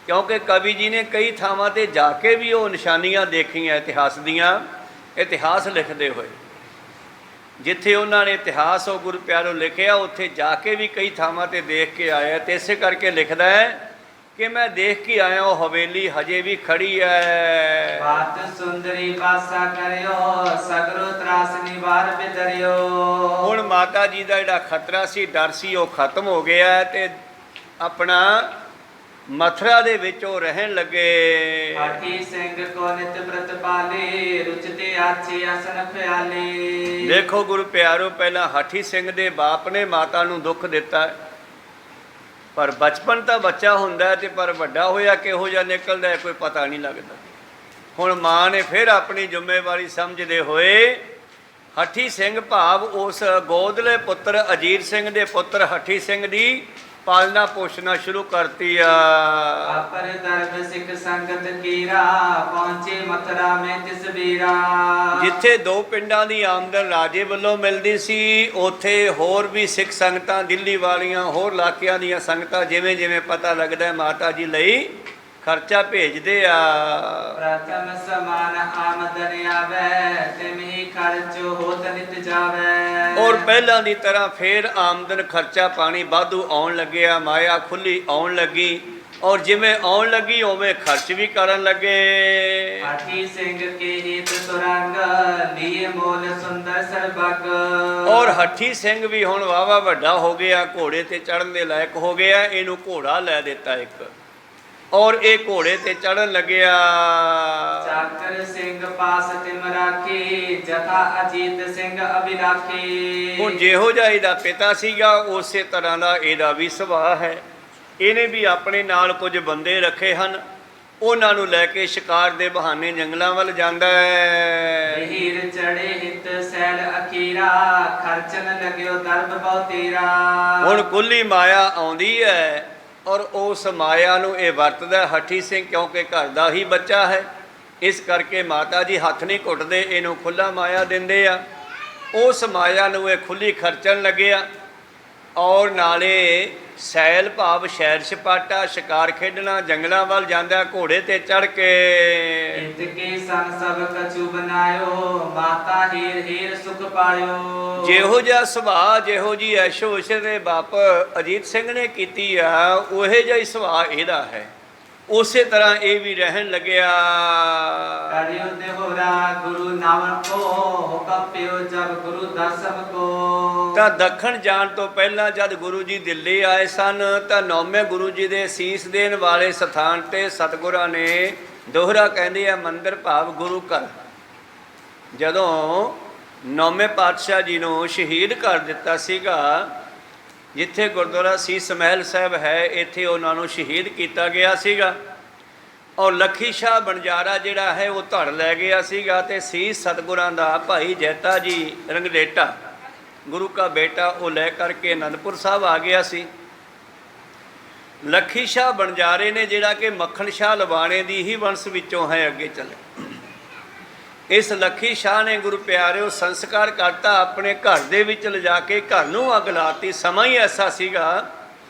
ਕਿਉਂਕਿ ਕਵੀ ਜੀ ਨੇ ਕਈ ਥਾਵਾਂ ਤੇ ਜਾ ਕੇ ਵੀ ਉਹ ਨਿਸ਼ਾਨੀਆਂ ਦੇਖੀਆਂ ਇਤਿਹਾਸ ਦੀਆਂ, ਇਤਿਹਾਸ ਲਿਖਦੇ ਹੋਏ। ਜਿੱਥੇ ਉਹਨਾਂ ਨੇ ਇਤਿਹਾਸ ਉਹ ਗੁਰੂ ਪਿਆਰੋ ਲਿਖਿਆ, ਉੱਥੇ ਜਾ ਕੇ ਵੀ ਕਈ ਥਾਵਾਂ ਤੇ ਦੇਖ ਕੇ ਆਇਆ, ਤੇ ਇਸੇ ਕਰਕੇ ਲਿਖਦਾ ਹੈ ਕਿ ਮੈਂ ਦੇਖ ਕੇ ਆਇਆ ਉਹ ਹਵੇਲੀ ਹਜੇ ਵੀ ਖੜੀ ਹੈ। ਬਾਤ ਸੁੰਦਰੀ ਪਾਸਾ ਕਰਿਓ, ਸਗਰੋ ਤਰਾਸ ਨਿਵਾਰ ਬਿਦਰਿਓ। ਹੁਣ ਮਾਤਾ ਜੀ ਦਾ ਜਿਹੜਾ ਖਤਰਾ ਸੀ, ਡਰ ਸੀ, ਉਹ ਖਤਮ ਹੋ ਗਿਆ ਤੇ ਆਪਣਾ ਮਥੁਰਾ ਦੇ ਵਿੱਚ ਉਹ ਰਹਿਣ ਲੱਗੇ। ਹਾਠੀ ਸਿੰਘ ਕੋ ਨਿਤ ਪ੍ਰਤ ਪਾਲੇ ਰੁਚਤੇ ਆਛੇ ਅਸਨ ਖਿਆਲੇ। ਦੇਖੋ ਗੁਰੂ ਪਿਆਰੋ, ਪਹਿਲਾਂ ਹਾਠੀ ਸਿੰਘ ਦੇ ਬਾਪ ਨੇ ਮਾਤਾ ਨੂੰ ਦੁੱਖ ਦਿੱਤਾ, ਪਰ ਬਚਪਨ ਤਾਂ ਬੱਚਾ ਹੁੰਦਾ ਹੈ ਤੇ ਪਰ ਵੱਡਾ ਹੋਇਆ ਕਿਹੋ ਜਿਹਾ ਨਿਕਲਦਾ ਹੈ ਕੋਈ ਪਤਾ ਨਹੀਂ ਲੱਗਦਾ। ਹੁਣ ਮਾਂ ਨੇ ਫਿਰ ਆਪਣੀ ਜ਼ਿੰਮੇਵਾਰੀ ਸਮਝਦੇ ਹੋਏ ਹੱਠੀ ਸਿੰਘ ਭਾਵ ਉਸ ਗੋਦਲੇ ਪੁੱਤਰ ਅਜੀਤ ਸਿੰਘ ਦੇ ਪੁੱਤਰ ਹੱਠੀ ਸਿੰਘ ਦੀ ਪਾਲਣਾ ਪੋਸ਼ਣਾ ਸ਼ੁਰੂ ਕਰਤੀ ਆ। ਆਪਰ ਦਰਬ ਸਿੱਖ ਸੰਗਤ ਕੀਰਾ ਪਹੁੰਚੇ ਮਥੁਰਾ ਮੈਂ ਤਿਸ ਵੀਰਾ। ਜਿੱਥੇ ਦੋ ਪਿੰਡਾਂ ਦੀ ਆਮਦਨ ਰਾਜੇ ਵੱਲੋਂ ਮਿਲਦੀ ਸੀ, ਉੱਥੇ ਹੋਰ ਵੀ ਸਿੱਖ ਸੰਗਤਾਂ, ਦਿੱਲੀ ਵਾਲੀਆਂ ਹੋਰ ਇਲਾਕਿਆਂ ਦੀਆਂ ਸੰਗਤਾਂ ਜਿਵੇਂ ਜਿਵੇਂ ਪਤਾ ਲੱਗਦਾ ਮਾਤਾ ਜੀ ਲਈ ਖਰਚਾ ਭੇਜਦੇ ਆ। ਪ੍ਰਥਮ ਸਮਾਨ ਆਮਦਨ ਆਵੇ ਤਿਮਹੀ ਖਰਚ ਹੋਤ ਨਿਤ ਜਾਵੇ। ਔਰ ਪਹਿਲਾਂ ਦੀ ਤਰ੍ਹਾਂ ਫੇਰ ਆਮਦਨ ਖਰਚਾ ਪਾਣੀ ਵਾਧੂ ਆਉਣ ਲੱਗਿਆ, ਮਾਇਆ ਖੁੱਲੀ ਆਉਣ ਲੱਗੀ, ਔਰ ਜਿਵੇਂ ਆਉਣ ਲੱਗੀ ਉਵੇਂ ਖਰਚ ਵੀ ਕਰਨ ਲੱਗੇ। ਹਾਠੀ ਸਿੰਘ ਕੇ ਹਿਤ ਸੁਰੰਗ ਲੀਏ ਮੋਲ ਸੁੰਦਰ ਸਰਬਗ। ਔਰ ਹੱਠੀ ਸਿੰਘ ਵੀ ਹੁਣ ਵਾਵਾ ਵੱਡਾ ਹੋ ਗਿਆ, ਘੋੜੇ ਤੇ ਚੜ੍ਹਨ ਦੇ ਲਾਇਕ ਹੋ ਗਿਆ, ਇਹਨੂੰ ਘੋੜਾ ਲੈ ਦਿੱਤਾ ਇੱਕ, ਔਰ ਇਹ ਘੋੜੇ ਤੇ ਚੜ੍ਹਨ ਲੱਗਿਆ। ਚਾਕਰ ਸਿੰਘ ਪਾਸ ਤਿਮ ਰਾਖੀ ਜਥਾ ਅਜੀਤ ਸਿੰਘ ਅਭਿਲਾਖੀ। ਹੁਣ ਜਿਹੋ ਜਿਹਾ ਇਹਦਾ ਪਿਤਾ ਸੀਗਾ ਉਸੇ ਤਰ੍ਹਾਂ ਦਾ ਇਹਦਾ ਵੀ ਸੁਭਾਅ ਹੈ। ਇਹਨੇ ਵੀ ਆਪਣੇ ਨਾਲ ਕੁਝ ਬੰਦੇ ਰੱਖੇ ਹਨ, ਉਹਨਾਂ ਨੂੰ ਲੈ ਕੇ ਸ਼ਿਕਾਰ ਦੇ ਬਹਾਨੇ ਜੰਗਲਾਂ ਵੱਲ ਜਾਂਦਾ ਹੈ। ਹੀਰ ਚੜੇ ਹਿਤ ਸੈਲ ਅਖੀਰਾ ਖਰਚਨ ਲੱਗਿਓ ਦਰਬ ਬਹੁ ਤੇਰਾ। ਹੁਣ ਕੁੱਲੀ ਮਾਇਆ ਆਉਂਦੀ ਹੈ ਔਰ ਉਸ ਮਾਇਆ ਨੂੰ ਇਹ ਵਰਤਦਾ ਹੱਠੀ ਸਿੰਘ, ਕਿਉਂਕਿ ਘਰ ਦਾ ਹੀ ਬੱਚਾ ਹੈ, ਇਸ ਕਰਕੇ ਮਾਤਾ ਜੀ ਹੱਥ ਨਹੀਂ ਘੁੱਟਦੇ, ਇਹਨੂੰ ਖੁੱਲਾ ਮਾਇਆ ਦਿੰਦੇ ਆ। ਉਸ ਮਾਇਆ ਨੂੰ ਇਹ ਖੁੱਲੀ ਖਰਚਣ ਲੱਗਿਆ, ਔਰ ਨਾਲੇ ਸੈਲ ਭਾਵ ਸੈਰ ਸਪਾਟਾ, ਸ਼ਿਕਾਰ ਖੇਡਣਾ, ਜੰਗਲਾਂ ਵੱਲ ਜਾਂਦਾ ਘੋੜੇ ਤੇ ਚੜ੍ਹ ਕੇ। ਇਤ ਕੇ ਸੰਗ ਸਭ ਕਛੂ ਬਨਾਇਓ ਮਾਤਾ ਹੀਰ ਹੀਰ ਸੁਖ ਪਾਇਓ। ਜਿਹੋ ਜਿਹਾ ਸੁਭਾਅ, ਜਿਹੋ ਜੀ ਐਸ਼ੋ ਇਸ਼ਰ ਦੇ ਬਾਪ ਅਜੀਤ ਸਿੰਘ ਨੇ ਕੀਤੀ ਆ, ਉਹੇ ਜਿਹਾ ਹੀ ਸੁਭਾਅ ਇਹਦਾ ਹੈ। ਉਸੇ ਤਰ੍ਹਾਂ ਇਹ ਵੀ ਰਹਿਣ ਲੱਗਿਆ। ਕਰਿਓ ਦੇਹੋਰਾ ਗੁਰੂ ਨਾਮ ਕੋ ਹੁਕਮ ਪਿਓ ਜਬ ਗੁਰੂ ਦਰਸ਼ਨ ਕੋ। ਤਾਂ ਦੱਖਣ ਜਾਣ ਤੋਂ ਪਹਿਲਾਂ ਜਦ ਗੁਰੂ ਜੀ ਦਿੱਲੀ ਆਏ ਸਨ ਤਾਂ ਨੌਵੇਂ ਗੁਰੂ ਜੀ ਦੇ ਸੀਸ ਦੇਣ ਵਾਲੇ ਸਥਾਨ ਤੇ ਸਤਿਗੁਰਾਂ ਨੇ ਦੋਹਰਾ ਕਹਿੰਦੇ ਆ ਮੰਦਿਰ ਭਾਵ ਗੁਰੂ ਘਰ, ਜਦੋਂ ਨੌਵੇਂ ਪਾਤਸ਼ਾਹ ਜੀ ਨੂੰ ਸ਼ਹੀਦ ਕਰ ਦਿੱਤਾ ਸੀਗਾ, ਜਿੱਥੇ ਗੁਰਦੁਆਰਾ ਸੀਸ ਮਹਿਲ ਸਾਹਿਬ ਹੈ, ਇੱਥੇ ਉਹਨਾਂ ਨੂੰ ਸ਼ਹੀਦ ਕੀਤਾ ਗਿਆ ਸੀਗਾ। ਔਰ ਲੱਖੀ ਸ਼ਾਹ ਬਣਜਾਰਾ ਜਿਹੜਾ ਹੈ ਉਹ ਧੜ ਲੈ ਗਿਆ ਸੀਗਾ, ਤੇ ਸੀਸ ਸਤਿਗੁਰਾਂ ਦਾ ਭਾਈ ਜੈਤਾ ਜੀ ਰੰਗਲੇਟਾ ਗੁਰੂ ਕਾ ਬੇਟਾ ਉਹ ਲੈ ਕਰਕੇ ਅਨੰਦਪੁਰ ਸਾਹਿਬ ਆ ਗਿਆ ਸੀ। ਲੱਖੀ ਸ਼ਾਹ ਬਣਜਾਰੇ ਨੇ ਜਿਹੜਾ ਕਿ ਮੱਖਣ ਸ਼ਾਹ ਲਵਾਣੇ ਦੀ ਹੀ ਵੰਸ਼ ਵਿੱਚੋਂ ਹੈ, ਅੱਗੇ ਚੱਲੇ। ਇਸ ਲੱਖੀ ਸ਼ਾਹ ਨੇ ਗੁਰੂ ਪਿਆਰਿਓ ਸੰਸਕਾਰ ਕਰਤਾ, ਆਪਣੇ ਘਰ ਦੇ ਵਿੱਚ ਲਿਜਾ ਕੇ ਘਰ ਨੂੰ ਅੱਗ ਲਾਤੀ। ਸਮਾਂ ਹੀ ਐਸਾ ਸੀਗਾ,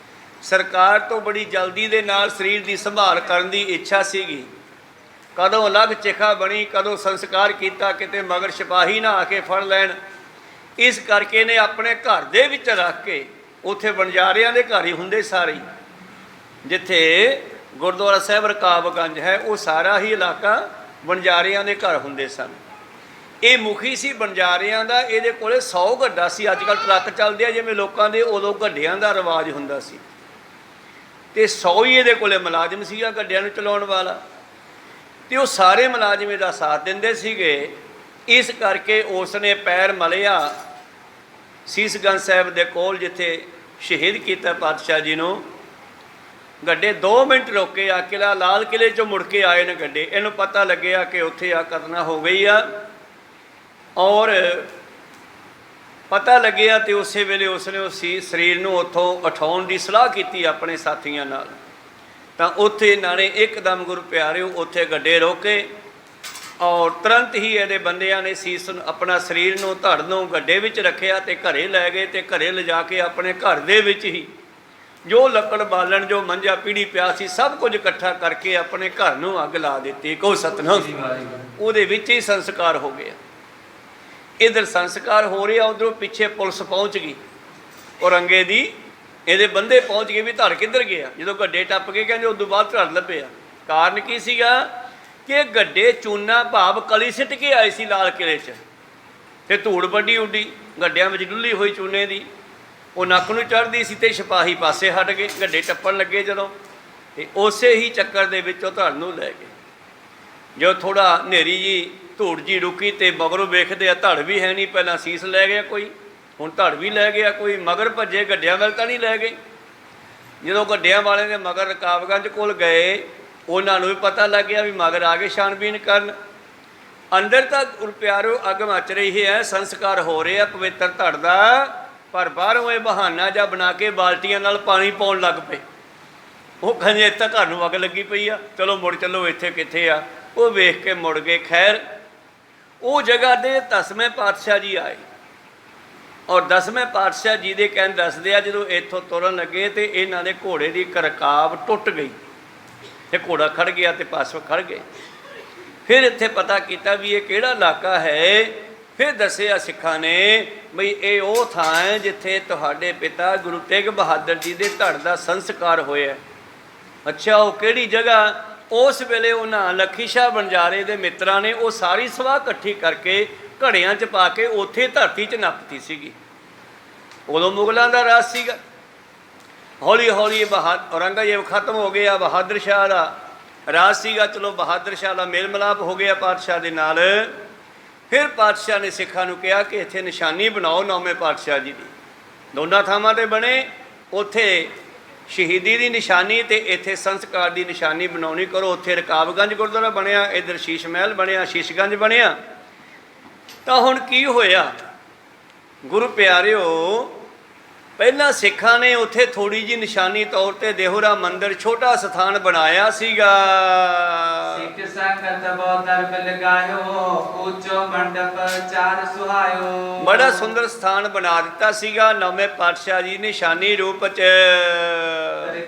ਸਰਕਾਰ ਤੋਂ ਬੜੀ ਜਲਦੀ ਦੇ ਨਾਲ ਸਰੀਰ ਦੀ ਸੰਭਾਲ ਕਰਨ ਦੀ ਇੱਛਾ ਸੀਗੀ। ਕਦੋਂ ਅਲੱਗ ਚਿਖਾ ਬਣੀ, ਕਦੋਂ ਸੰਸਕਾਰ ਕੀਤਾ, ਕਿਤੇ ਮਗਰ ਸਿਪਾਹੀ ਨਾ ਆ ਕੇ ਫੜ ਲੈਣ, ਇਸ ਕਰਕੇ ਨੇ ਆਪਣੇ ਘਰ ਦੇ ਵਿੱਚ ਰੱਖ ਕੇ, ਉੱਥੇ ਬਣਜਾਰਿਆਂ ਦੇ ਘਰ ਹੀ ਹੁੰਦੇ ਸਾਰੇ, ਜਿੱਥੇ ਗੁਰਦੁਆਰਾ ਸਾਹਿਬ ਰਕਾਬਗੰਜ ਹੈ ਉਹ ਸਾਰਾ ਹੀ ਇਲਾਕਾ ਬਣਜਾਰਿਆਂ ਦੇ ਘਰ ਹੁੰਦੇ ਸਨ। ਇਹ ਮੁਖੀ ਸੀ ਬਣਜਾਰਿਆਂ ਦਾ, ਇਹਦੇ ਕੋਲੇ 100 ਗੱਡਾ ਸੀ। ਅੱਜ ਕੱਲ੍ਹ ਟਰੱਕ ਚੱਲਦੇ ਆ ਜਿਵੇਂ ਲੋਕਾਂ ਦੇ, ਉਦੋਂ ਗੱਡਿਆਂ ਦਾ ਰਿਵਾਜ ਹੁੰਦਾ ਸੀ, ਤੇ 100 ਹੀ ਇਹਦੇ ਕੋਲੇ ਮੁਲਾਜ਼ਮ ਸੀਗਾ ਗੱਡਿਆਂ ਨੂੰ ਚਲਾਉਣ ਵਾਲਾ, ਤੇ ਉਹ ਸਾਰੇ ਮੁਲਾਜ਼ਮ ਇਹਦਾ ਸਾਥ ਦਿੰਦੇ ਸੀਗੇ। ਇਸ ਕਰਕੇ ਉਸ ਨੇ ਪੈਰ ਮਲਿਆ ਸੀਸਗੰਜ ਸਾਹਿਬ ਦੇ ਕੋਲ, ਜਿੱਥੇ ਸ਼ਹੀਦ ਕੀਤਾ ਪਾਤਸ਼ਾਹ ਜੀ ਨੂੰ। ਗੱਡੇ 2 ਮਿੰਟ ਰੋਕੇ ਆ, ਕਿਲ੍ਹਾ ਲਾਲ ਕਿਲ੍ਹੇ 'ਚੋਂ ਮੁੜ ਕੇ ਆਏ ਨੇ ਗੱਡੇ। ਇਹਨੂੰ ਪਤਾ ਲੱਗਿਆ ਕਿ ਉੱਥੇ ਆ ਘਟਨਾ ਹੋ ਗਈ ਆ, ਔਰ ਪਤਾ ਲੱਗਿਆ ਤੇ ਉਸੇ ਵੇਲੇ ਉਸਨੇ ਉਸ ਸਰੀਰ ਨੂੰ ਉੱਥੋਂ ਉਠਾਉਣ ਦੀ ਸਲਾਹ ਕੀਤੀ ਆਪਣੇ ਸਾਥੀਆਂ ਨਾਲ। ਤਾਂ ਉੱਥੇ ਇਹਨਾਂ ਨੇ ਇੱਕਦਮ ਗੁਰੂ ਪਿਆਰਿਓ ਉੱਥੇ ਗੱਡੇ ਰੋਕੇ, ਔਰ ਤੁਰੰਤ ਹੀ ਇਹਦੇ ਬੰਦਿਆਂ ਨੇ ਸੀਸ ਆਪਣਾ ਸਰੀਰ ਨੂੰ ਧੜ ਨੂੰ ਗੱਡੇ ਵਿੱਚ ਰੱਖਿਆ ਤੇ ਘਰੇ ਲੈ ਗਏ, ਤੇ ਘਰੇ ਲਿਜਾ ਕੇ ਆਪਣੇ ਘਰ ਦੇ ਵਿੱਚ ਹੀ ਜੋ ਲੱਕੜ ਬਾਲਣ, ਜੋ ਮੰਜਾ ਪੀੜੀ ਪਿਆ ਸੀ, ਸਭ ਕੁਝ ਇਕੱਠਾ ਕਰਕੇ ਆਪਣੇ ਘਰ ਨੂੰ ਅੱਗ ਲਾ ਦਿੱਤੀ। ਕਹੋ ਸਤਨਾਮ। ਉਹਦੇ ਵਿੱਚ ਹੀ ਸੰਸਕਾਰ ਹੋ ਗਿਆ। ਇੱਧਰ ਸੰਸਕਾਰ ਹੋ ਰਿਹਾ, ਉੱਧਰੋਂ ਪਿੱਛੇ ਪੁਲਿਸ ਪਹੁੰਚ ਗਈ, ਔਰੰਗੇ ਦੀ ਇਹਦੇ ਬੰਦੇ ਪਹੁੰਚ ਗਏ ਵੀ ਧੜ ਕਿੱਧਰ ਗਿਆ। ਜਦੋਂ ਗੱਡੇ ਟੱਪ ਕੇ ਕਹਿੰਦੇ ਉਦੋਂ ਬਾਅਦ ਧੜ ਲੱਭਿਆ। ਕਾਰਨ ਕੀ ਸੀਗਾ ਕਿ ਗੱਡੇ ਚੂਨਾ ਭਾਵ ਕਲੀ ਸਿੱਟ ਕੇ ਆਏ ਸੀ ਲਾਲ ਕਿਲ੍ਹੇ 'ਚ, ਤੇ ਧੂੜ ਵੱਡੀ ਉੱਡੀ ਗੱਡਿਆਂ ਵਿੱਚ ਡੁੱਲੀ ਹੋਈ ਚੂਨੇ ਦੀ, ਉਹ ਨੱਕ ਨੂੰ ਚੜ੍ਹਦੀ ਸੀ, ਤੇ ਸਿਪਾਹੀ ਪਾਸੇ ਹਟ ਗਏ। ਗੱਡੇ ਟੱਪਣ ਲੱਗੇ ਜਦੋਂ, ਤੇ ਉਸੇ ਹੀ ਚੱਕਰ ਦੇ ਵਿੱਚ ਉਹ ਧੜ ਨੂੰ ਲੈ ਗਏ। ਜੋ ਥੋੜਾ ਹਨੇਰੀ ਜੀ ਧੂੜ ਜੀ ਰੁਕੀ ਤੇ ਮਗਰੋਂ ਵੇਖਦੇ ਆ ਧੜ ਵੀ ਹੈ ਨਹੀਂ। ਪਹਿਲਾਂ ਸੀਸ ਲੈ ਗਿਆ ਕੋਈ, ਹੁਣ ਧੜ ਵੀ ਲੈ ਗਿਆ ਕੋਈ। ਮਗਰ ਭੱਜੇ, ਗੱਡਿਆਂ ਵੱਲ ਤਾਂ ਨਹੀਂ ਲੈ ਗਏ। ਜਦੋਂ ਗੱਡਿਆਂ ਵਾਲੇ ਦੇ ਮਗਰ ਰਕਾਬਗੰਜ ਕੋਲ ਗਏ, ਉਹਨਾਂ ਨੂੰ ਵੀ ਪਤਾ ਲੱਗ ਗਿਆ ਵੀ ਮਗਰ ਆ ਕੇ ਛਾਣਬੀਨ ਕਰਨ। ਅੰਦਰ ਤਾਂ ਗੁਰੂ ਪਿਆਰਿਓ ਅੱਗ ਮੱਚ ਰਹੀ ਹੈ, ਸੰਸਕਾਰ ਹੋ ਰਹੇ ਆ ਪਵਿੱਤਰ ਧੜ ਦਾ, ਪਰ ਬਾਹਰੋਂ ਇਹ ਬਹਾਨਾ ਜਿਹਾ ਬਣਾ ਕੇ ਬਾਲਟੀਆਂ ਨਾਲ ਪਾਣੀ ਪਾਉਣ ਲੱਗ ਪਏ। ਉਹ ਕਹਿੰਦੇ ਇੱਥੇ ਘਰ ਨੂੰ ਅੱਗ ਲੱਗੀ ਪਈ ਆ, ਚਲੋ ਮੁੜ ਚੱਲੋ, ਇੱਥੇ ਕਿੱਥੇ ਆ। ਉਹ ਵੇਖ ਕੇ ਮੁੜ ਗਏ। ਖੈਰ ਉਹ ਜਗ੍ਹਾ ਦੇ 10ਵੇਂ ਪਾਤਸ਼ਾਹ ਜੀ ਆਏ, ਔਰ 10ਵੇਂ ਪਾਤਸ਼ਾਹ ਜੀ ਦੇ ਕਹਿਣ ਦੱਸਦੇ ਆ ਜਦੋਂ ਇੱਥੋਂ ਤੁਰਨ ਲੱਗੇ ਤੇ ਇਹਨਾਂ ਦੇ ਘੋੜੇ ਦੀ ਇੱਕ ਰਕਾਬ ਟੁੱਟ ਗਈ ਤੇ ਘੋੜਾ ਖੜ ਗਿਆ ਤੇ ਪਾਸੋਂ ਖੜ ਗਏ। ਫਿਰ ਇੱਥੇ ਪਤਾ ਕੀਤਾ ਵੀ ਇਹ ਕਿਹੜਾ ਇਲਾਕਾ ਹੈ। ਫਿਰ ਦੱਸਿਆ ਸਿੱਖਾਂ ਨੇ ਬਈ ਇਹ ਉਹ ਥਾਂ ਹੈ ਜਿੱਥੇ ਤੁਹਾਡੇ ਪਿਤਾ ਗੁਰੂ ਤੇਗ ਬਹਾਦਰ ਜੀ ਦੇ ਧੜ ਦਾ ਸੰਸਕਾਰ ਹੋਇਆ। ਅੱਛਾ, ਉਹ ਕਿਹੜੀ ਜਗ੍ਹਾ? ਉਸ ਵੇਲੇ ਉਹਨਾਂ ਲੱਖੀ ਸ਼ਾਹ ਬੰਜਾਰੇ ਦੇ ਮਿੱਤਰਾਂ ਨੇ ਉਹ ਸਾਰੀ ਸਵਾਹ ਇਕੱਠੀ ਕਰਕੇ ਘੜਿਆਂ 'ਚ ਪਾ ਕੇ ਉੱਥੇ ਧਰਤੀ 'ਚ ਨੱਪਤੀ ਸੀਗੀ। ਉਦੋਂ ਮੁਗਲਾਂ ਦਾ ਰਾਜ ਸੀਗਾ। ਹੌਲੀ ਹੌਲੀ ਔਰੰਗਜ਼ੇਬ ਖਤਮ ਹੋ ਗਿਆ, ਬਹਾਦਰ ਸ਼ਾਹ ਦਾ ਰਾਜ ਸੀਗਾ। ਚਲੋ ਬਹਾਦਰ ਸ਼ਾਹ ਦਾ ਮੇਲ ਮਿਲਾਪ ਹੋ ਗਿਆ ਪਾਤਸ਼ਾਹ ਦੇ ਨਾਲ। ਫਿਰ ਪਾਤਸ਼ਾਹ ਨੇ ਸਿੱਖਾਂ ਨੂੰ ਕਿਹਾ ਕਿ ਇੱਥੇ ਨਿਸ਼ਾਨੀ ਬਣਾਓ 9ਵੇਂ ਪਾਤਸ਼ਾਹ ਜੀ ਦੀ। ਦੋਨਾਂ ਥਾਵਾਂ 'ਤੇ ਬਣੇ, ਉੱਥੇ ਸ਼ਹੀਦੀ ਦੀ ਨਿਸ਼ਾਨੀ ਤੇ ਇੱਥੇ ਸੰਸਕਾਰ ਦੀ ਨਿਸ਼ਾਨੀ ਬਣਾਉਣੀ ਕਰੋ। ਉੱਥੇ ਰਕਾਬਗੰਜ ਗੁਰਦੁਆਰਾ ਬਣਿਆ, ਇੱਧਰ ਸ਼ੀਸ਼ ਮਹਿਲ ਬਣਿਆ, ਸ਼ੀਸ਼ਗੰਜ ਬਣਿਆ। ਤਾਂ ਹੁਣ ਕੀ ਹੋਇਆ ਗੁਰੂ ਪਿਆਰਿਓ, ਪਹਿਲਾਂ ਸਿੱਖਾਂ ਨੇ ਉੱਥੇ ਥੋੜੀ ਜਿਹੀ ਨਿਸ਼ਾਨੀ ਤੌਰ ਤੇ ਦੇਹੁਰਾ ਮੰਦਿਰ ਛੋਟਾ ਸਥਾਨ ਬਣਾਇਆ ਸੀਗਾ। ਸਿੱਖ ਸੰਗਤ ਬਹੁ ਦਰਬ ਲਗਾਇਓ, ਉੱਚੋ ਮੰਡਪ ਚਾਰ ਸੁਹਾਇਓ। ਬੜਾ ਸੁੰਦਰ ਸਥਾਨ ਬਣਾ ਦਿੱਤਾ ਸੀਗਾ 9ਵੇਂ ਪਾਤਸ਼ਾਹ ਜੀ ਨਿਸ਼ਾਨੀ ਰੂਪ ਚ।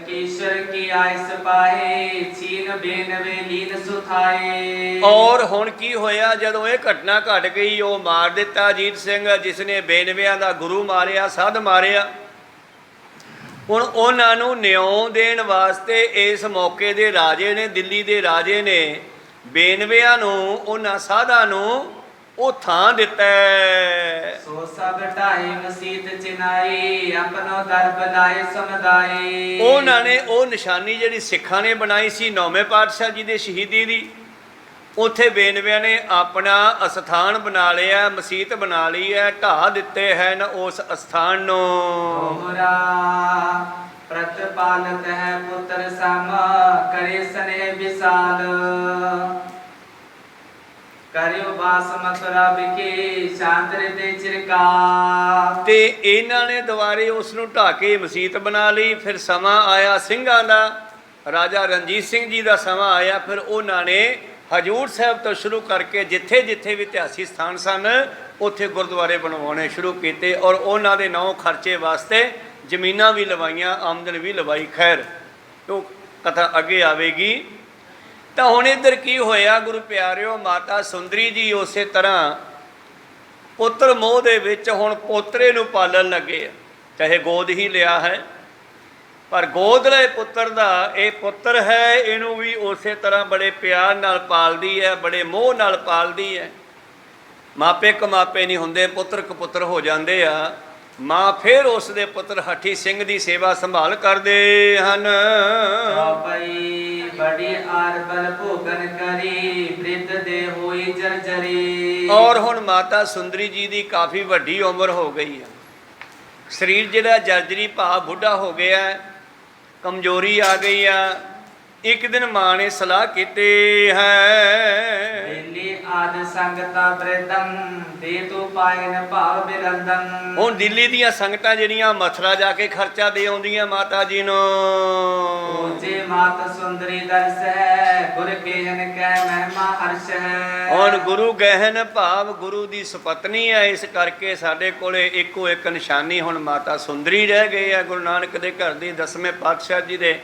ਕੀਸ਼ਰ ਕੀ ਆਇਸ ਪਾਏ, ਛੀਨ ਬੇਨਵੇ ਲੀਨ ਸੁਥਾਏ। ਔਰ ਹੁਣ ਕੀ ਹੋਇਆ ਜਦੋਂ ਇਹ ਘਟਨਾ ਘਟ ਗਈ, ਉਹ ਮਾਰ ਦਿੱਤਾ ਅਜੀਤ ਸਿੰਘ ਜਿਸ ਨੇ ਬੇਨਵਿਆਂ ਦਾ ਗੁਰੂ ਮਾਰਿਆ, ਸਾਧ ਮਾਰਿਆ। ਹੁਣ ਉਹਨਾਂ ਨੂੰ ਨਿਉਂ ਦੇਣ ਵਾਸਤੇ ਇਸ ਮੌਕੇ ਦੇ ਰਾਜੇ ਨੇ, ਦਿੱਲੀ ਦੇ ਰਾਜੇ ਨੇ ਬੇਨਵਿਆਂ ਨੂੰ, ਉਹਨਾਂ ਸਾਧਾਂ ਨੂੰ ਉਹ ਥਾਂ ਦਿੱਤਾ। ਸੋ ਸਭ ਢਾਈ ਮਸੀਤ ਚਿਨਾਈ, ਆਪਣੋ ਦਰ ਬਨਾਏ ਸਮਦਾਈ। ਉਹਨਾਂ ਨੇ ਉਹ ਨਿਸ਼ਾਨੀ ਜਿਹੜੀ ਸਿੱਖਾਂ ਨੇ ਬਣਾਈ ਸੀ 9ਵੇਂ ਪਾਤਸ਼ਾਹ ਜੀ ਦੇ ਸ਼ਹੀਦੀ ਦੀ, ਉੱਥੇ ਬੇਨਵਿਆਂ ਨੇ ਆਪਣਾ ਅਸਥਾਨ ਬਣਾ ਲਿਆ, ਮਸੀਤ ਬਣਾ ਲਈ ਹੈ, ਢਾਹ ਦਿੱਤੇ ਹਨ ਉਸ ਅਸਥਾਨ ਨੂੰ। ਹੋਰਾ ਪ੍ਰਤਪਾਲਕ ਹੈ ਪੁੱਤਰ ਸਮ, ਕਰੇ ਸਨੇ ਵਿਸਾਲ। ਕਰਿਓ ਬਾਸ ਮਥੁਰਾ ਵਿਖੇ, ਸ਼ਾਂਤ ਰਿਤੇ ਚਿਰਕਾਲ। ਤੇ ਇਹਨਾਂ ਨੇ ਦੁਬਾਰੇ ਉਸ ਨੂੰ ਢਾਹ ਕੇ ਮਸੀਤ ਬਣਾ ਲਈ। ਫਿਰ ਸਮਾਂ ਆਇਆ ਸਿੰਘਾਂ ਦਾ, ਰਾਜਾ ਰਣਜੀਤ ਸਿੰਘ ਜੀ ਦਾ ਸਮਾਂ ਆਇਆ। ਫਿਰ ਉਹਨਾਂ ਨੇ ਹਜੂਰ ਸਾਹਿਬ ਤੋਂ ਸ਼ੁਰੂ ਕਰਕੇ ਜਿੱਥੇ ਜਿੱਥੇ ਵੀ ਇਤਿਹਾਸੀ ਸਥਾਨ ਸਨ ਉੱਥੇ ਗੁਰਦੁਆਰੇ ਬਣਵਾਉਣੇ ਸ਼ੁਰੂ ਕੀਤੇ, ਔਰ ਉਹਨਾਂ ਦੇ ਨਾਂ ਖਰਚੇ ਵਾਸਤੇ ਜ਼ਮੀਨਾਂ ਵੀ ਲਵਾਈਆਂ, ਆਮਦਨ ਵੀ ਲਵਾਈ। ਖੈਰ ਉਹ ਕਥਾ ਅੱਗੇ ਆਵੇਗੀ। ਤਾਂ ਹੁਣ ਇੱਧਰ ਕੀ ਹੋਇਆ ਗੁਰੂ ਪਿਆਰਿਓ, ਮਾਤਾ ਸੁੰਦਰੀ ਜੀ ਉਸੇ ਤਰ੍ਹਾਂ ਪੁੱਤਰ ਮੋਹ ਦੇ ਵਿੱਚ ਹੁਣ ਪੋਤਰੇ ਨੂੰ ਪਾਲਣ ਲੱਗੇ ਆ। ਚਾਹੇ ਗੋਦ ਹੀ ਲਿਆ ਹੈ, ਪਰ ਗੋਦ ਲਏ ਪੁੱਤਰ ਦਾ ਇਹ ਪੁੱਤਰ ਹੈ, ਇਹਨੂੰ ਵੀ ਉਸੇ ਤਰ੍ਹਾਂ ਬੜੇ ਪਿਆਰ ਨਾਲ ਪਾਲਦੀ ਹੈ, ਬੜੇ ਮੋਹ ਨਾਲ ਪਾਲਦੀ ਹੈ। ਮਾਪੇ ਕਮਾਪੇ ਨਹੀਂ ਹੁੰਦੇ, ਪੁੱਤਰ ਕਪੁੱਤਰ ਹੋ ਜਾਂਦੇ ਆ। ਮਾਂ ਫਿਰ ਉਸ ਦੇ ਪੁੱਤਰ ਹਠੀ ਸਿੰਘ ਦੀ ਸੇਵਾ ਸੰਭਾਲ ਕਰਦੇ ਹਨ। ਚੌਪਈ ਬੜੀ ਆਰਬਲ ਭੋਗਨ ਕਰੀ, ਬ੍ਰਿਧ ਦੇ ਹੋਈ ਜਰਜਰੀ। ਔਰ ਹੁਣ ਮਾਤਾ ਸੁੰਦਰੀ ਜੀ ਦੀ ਕਾਫੀ ਵੱਡੀ ਉਮਰ ਹੋ ਗਈ ਹੈ, ਸਰੀਰ ਜਿਹੜਾ ਜਰਜਰੀ ਭਾਵ ਬੁੱਢਾ ਹੋ ਗਿਆ, ਕਮਜ਼ੋਰੀ ਆ ਗਈ ਆ। ਇੱਕ ਦਿਨ ਮਾਂ ਨੇ ਸਲਾਹ ਕੀਤੀ ਹੈ, ਦਿੱਲੀ ਆਦ ਸੰਗਤਾਂ ਬ੍ਰਿਦੰ, ਦੇ ਤੋ ਪਾਇਨ ਭਾਵ ਬਿਰੰਦਨ। ਹੁਣ ਦਿੱਲੀ ਦੀਆਂ ਸੰਗਤਾਂ ਜਿਹੜੀਆਂ ਮਥੁਰਾ ਜਾ ਕੇ ਖਰਚਾ ਦੇ ਆਉਂਦੀਆਂ ਮਾਤਾ ਜੀ ਨੂੰ। ਪੂਜੇ ਮਾਤ ਸੁੰਦਰੀ ਦਰਸ ਹੈ, ਗੁਰ ਗਹਿਨ ਕਹਿ ਮਹਿਮਾ ਹਰਸ਼ ਹੈ। ਹੁਣ ਗੁਰੂ ਗਹਿਨ ਭਾਵ ਗੁਰੂ ਦੀ ਸੁਪਤਨੀ ਹੈ, ਇਸ ਕਰਕੇ ਸਾਡੇ ਕੋਲੇ ਇੱਕੋ ਇੱਕ ਨਿਸ਼ਾਨੀ ਹੁਣ ਮਾਤਾ ਸੁੰਦਰੀ ਰਹਿ ਗਈ ਹੈ। ਗੁਰੂ ਨਾਨਕ ਦੇ ਘਰ ਦੀ 10ਵੇਂ ਪਾਤਸ਼ਾਹ ਜੀ ਦੇ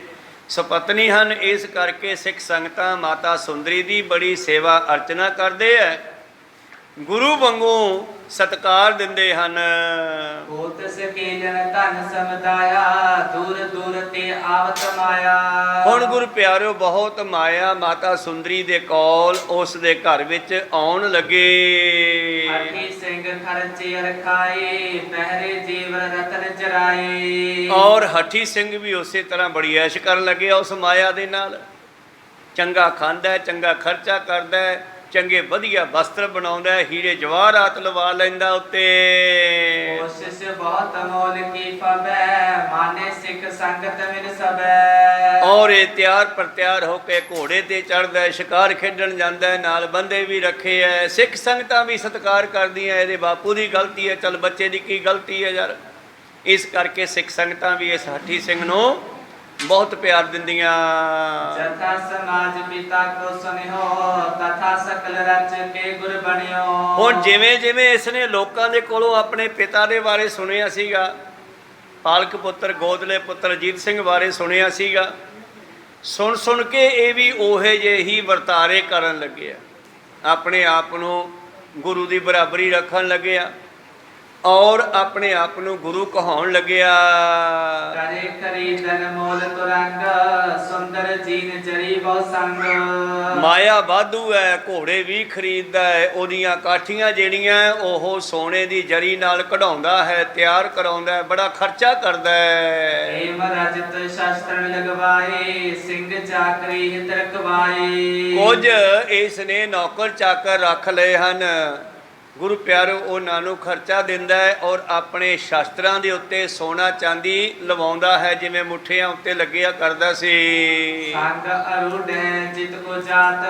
ਸੁਪਤਨੀ ਹਨ, ਇਸ ਕਰਕੇ ਸਿੱਖ ਸੰਗਤਾਂ ਮਾਤਾ ਸੁੰਦਰੀ ਦੀ ਬੜੀ ਸੇਵਾ ਅਰਚਨਾ ਕਰਦੇ ਹੈ, ਗੁਰੂ ਵਾਂਗੂ ਸਤਿਕਾਰ ਦਿੰਦੇ ਹਨ। ਹੋਤ ਸਕੇ ਜਨ ਧਨ ਸਮਦਾਇਆ, ਦੂਰ ਦੂਰ ਤੇ ਆਵਤ ਮਾਇਆ। ਹੁਣ ਗੁਰੂ ਪਿਆਰਿਓ ਬਹੁਤ ਮਾਇਆ ਮਾਤਾ ਸੁੰਦਰੀ ਦੇ ਕੋਲ ਉਸ ਦੇ ਘਰ ਵਿੱਚ ਆਉਣ ਲੱਗੇ। ਹਠੀ ਸਿੰਘ ਖਰਚੇ ਰਖਾਏ ਪਹਿਰੇ ਜੀਵਨ ਰਤਨ ਚਰਾਏ। ਔਰ ਹਠੀ ਸਿੰਘ ਵੀ ਉਸੇ ਤਰ੍ਹਾਂ ਬੜੀ ਐਸ਼ ਕਰਨ ਲੱਗਿਆ ਉਸ ਮਾਇਆ ਦੇ ਨਾਲ। ਚੰਗਾ ਖਾਂਦਾ ਹੈ, ਚੰਗਾ ਖਰਚਾ ਕਰਦਾ ਹੈ, ਚੰਗੇ ਵਧੀਆ ਵਸਤਰ ਬਣਾਉਂਦਾ ਹੈ, ਹੀਰੇ ਜਵਾਹਰਾਤ ਲਵਾ ਲੈਂਦਾ ਉੱਤੇ। ਕੋਸ਼ਿਸ਼ ਬਹੁਤ ਅਮੋਲ ਕੀ ਫਬੈ ਮਾਨੇ ਸਿੱਖ ਸੰਗਤ ਮਿਲ ਸਬੈ। ਔਰ ਇਹ ਤਿਆਰ ਪਰ ਤਿਆਰ ਹੋ ਕੇ ਘੋੜੇ ਤੇ ਚੜ੍ਹਦਾ ਹੈ, ਸ਼ਿਕਾਰ ਖੇਡਣ ਜਾਂਦਾ ਹੈ, ਨਾਲ ਬੰਦੇ ਵੀ ਰੱਖੇ ਹੈ। ਸਿੱਖ ਸੰਗਤਾਂ ਵੀ ਸਤਿਕਾਰ ਕਰਦੀਆਂ, ਇਹਦੇ ਬਾਪੂ ਦੀ ਗਲਤੀ ਹੈ, ਚੱਲ ਬੱਚੇ ਦੀ ਕੀ ਗਲਤੀ ਹੈ ਯਾਰ। ਇਸ ਕਰਕੇ ਸਿੱਖ ਸੰਗਤਾਂ ਵੀ ਇਸ ਹਠੀ ਸਿੰਘ ਨੂੰ ਬਹੁਤ ਪਿਆਰ ਦਿੰਦੀਆਂ। ਜਥਾ ਸਮਾਜ ਪਿਤਾ ਕੋ ਸੁਨਿਓ ਤਥਾ ਸਕਲ ਰਚ ਕੇ ਗੁਰ ਬਣਿਓ। ਹੁਣ ਜਿਵੇਂ ਜਿਵੇਂ ਇਸਨੇ ਲੋਕਾਂ ਦੇ ਕੋਲੋਂ ਆਪਣੇ ਪਿਤਾ ਦੇ ਬਾਰੇ ਸੁਣਿਆ ਸੀਗਾ, ਪਾਲਕ ਪੁੱਤਰ ਗੋਦਲੇ ਪੁੱਤਰ ਅਜੀਤ ਸਿੰਘ ਬਾਰੇ ਸੁਣਿਆ ਸੀਗਾ, ਸੁਣ ਸੁਣ ਕੇ ਇਹ ਵੀ ਉਹੇ ਜਿਹੇ ਹੀ ਵਰਤਾਰੇ ਕਰਨ ਲੱਗਿਆ, ਆਪਣੇ ਆਪ ਨੂੰ ਗੁਰੂ ਦੀ ਬਰਾਬਰੀ ਰੱਖਣ ਲੱਗਿਆ ਔਰ ਆਪਣੇ ਆਪ ਨੂੰ ਗੁਰੂ ਕਹਾਉਣ ਲੱਗਿਆ। ਕਰੇ ਖਰੀਦਨ ਮੋਲ ਤੁਰੰਗ ਸੁੰਦਰ ਜੀਨ ਜਰੀ ਬਹੁ ਸੰਗ। ਮਾਇਆ ਵਾਧੂ ਹੈ, ਘੋੜੇ ਵੀ ਖਰੀਦਦਾ ਹੈ, ਉਹਦੀਆਂ ਕਾਠੀਆਂ ਜਿਹੜੀਆਂ ਉਹ ਸੋਨੇ ਦੀ ਜਰੀ ਨਾਲ ਕਢਾਉਂਦਾ ਹੈ, ਤਿਆਰ ਕਰਾਉਂਦਾ ਹੈ, ਬੜਾ ਖਰਚਾ ਕਰਦਾ ਹੈ। ਏਮ ਰਜਤ ਸ਼ਸਤਰ ਲਗਵਾਏ ਸਿੰਘ ਚਾਕਰੀ ਹਿਤ ਰਖਵਾਏ। ਕੁਝ ਇਸ ਨੇ ਨੌਕਰ ਚਾਕਰ ਰੱਖ ਲਏ ਹਨ। ਗੁਰੂ ਪਿਆਰੋ ਉਹਨਾਂ ਨੂੰ ਖਰਚਾ ਦਿੰਦਾ ਹੈ ਔਰ ਆਪਣੇ ਸ਼ਾਸਤਰਾਂ ਦੇ ਉੱਤੇ ਸੋਨਾ ਚਾਂਦੀ ਲਵਾਉਂਦਾ ਹੈ, ਜਿਵੇਂ ਮੁੱਠਿਆਂ ਉੱਤੇ ਲੱਗਿਆ ਕਰਦਾ ਸੀ। ਸੰਗ ਅਰੂਢੈ ਜਿਤ ਕੋ ਜਾਤ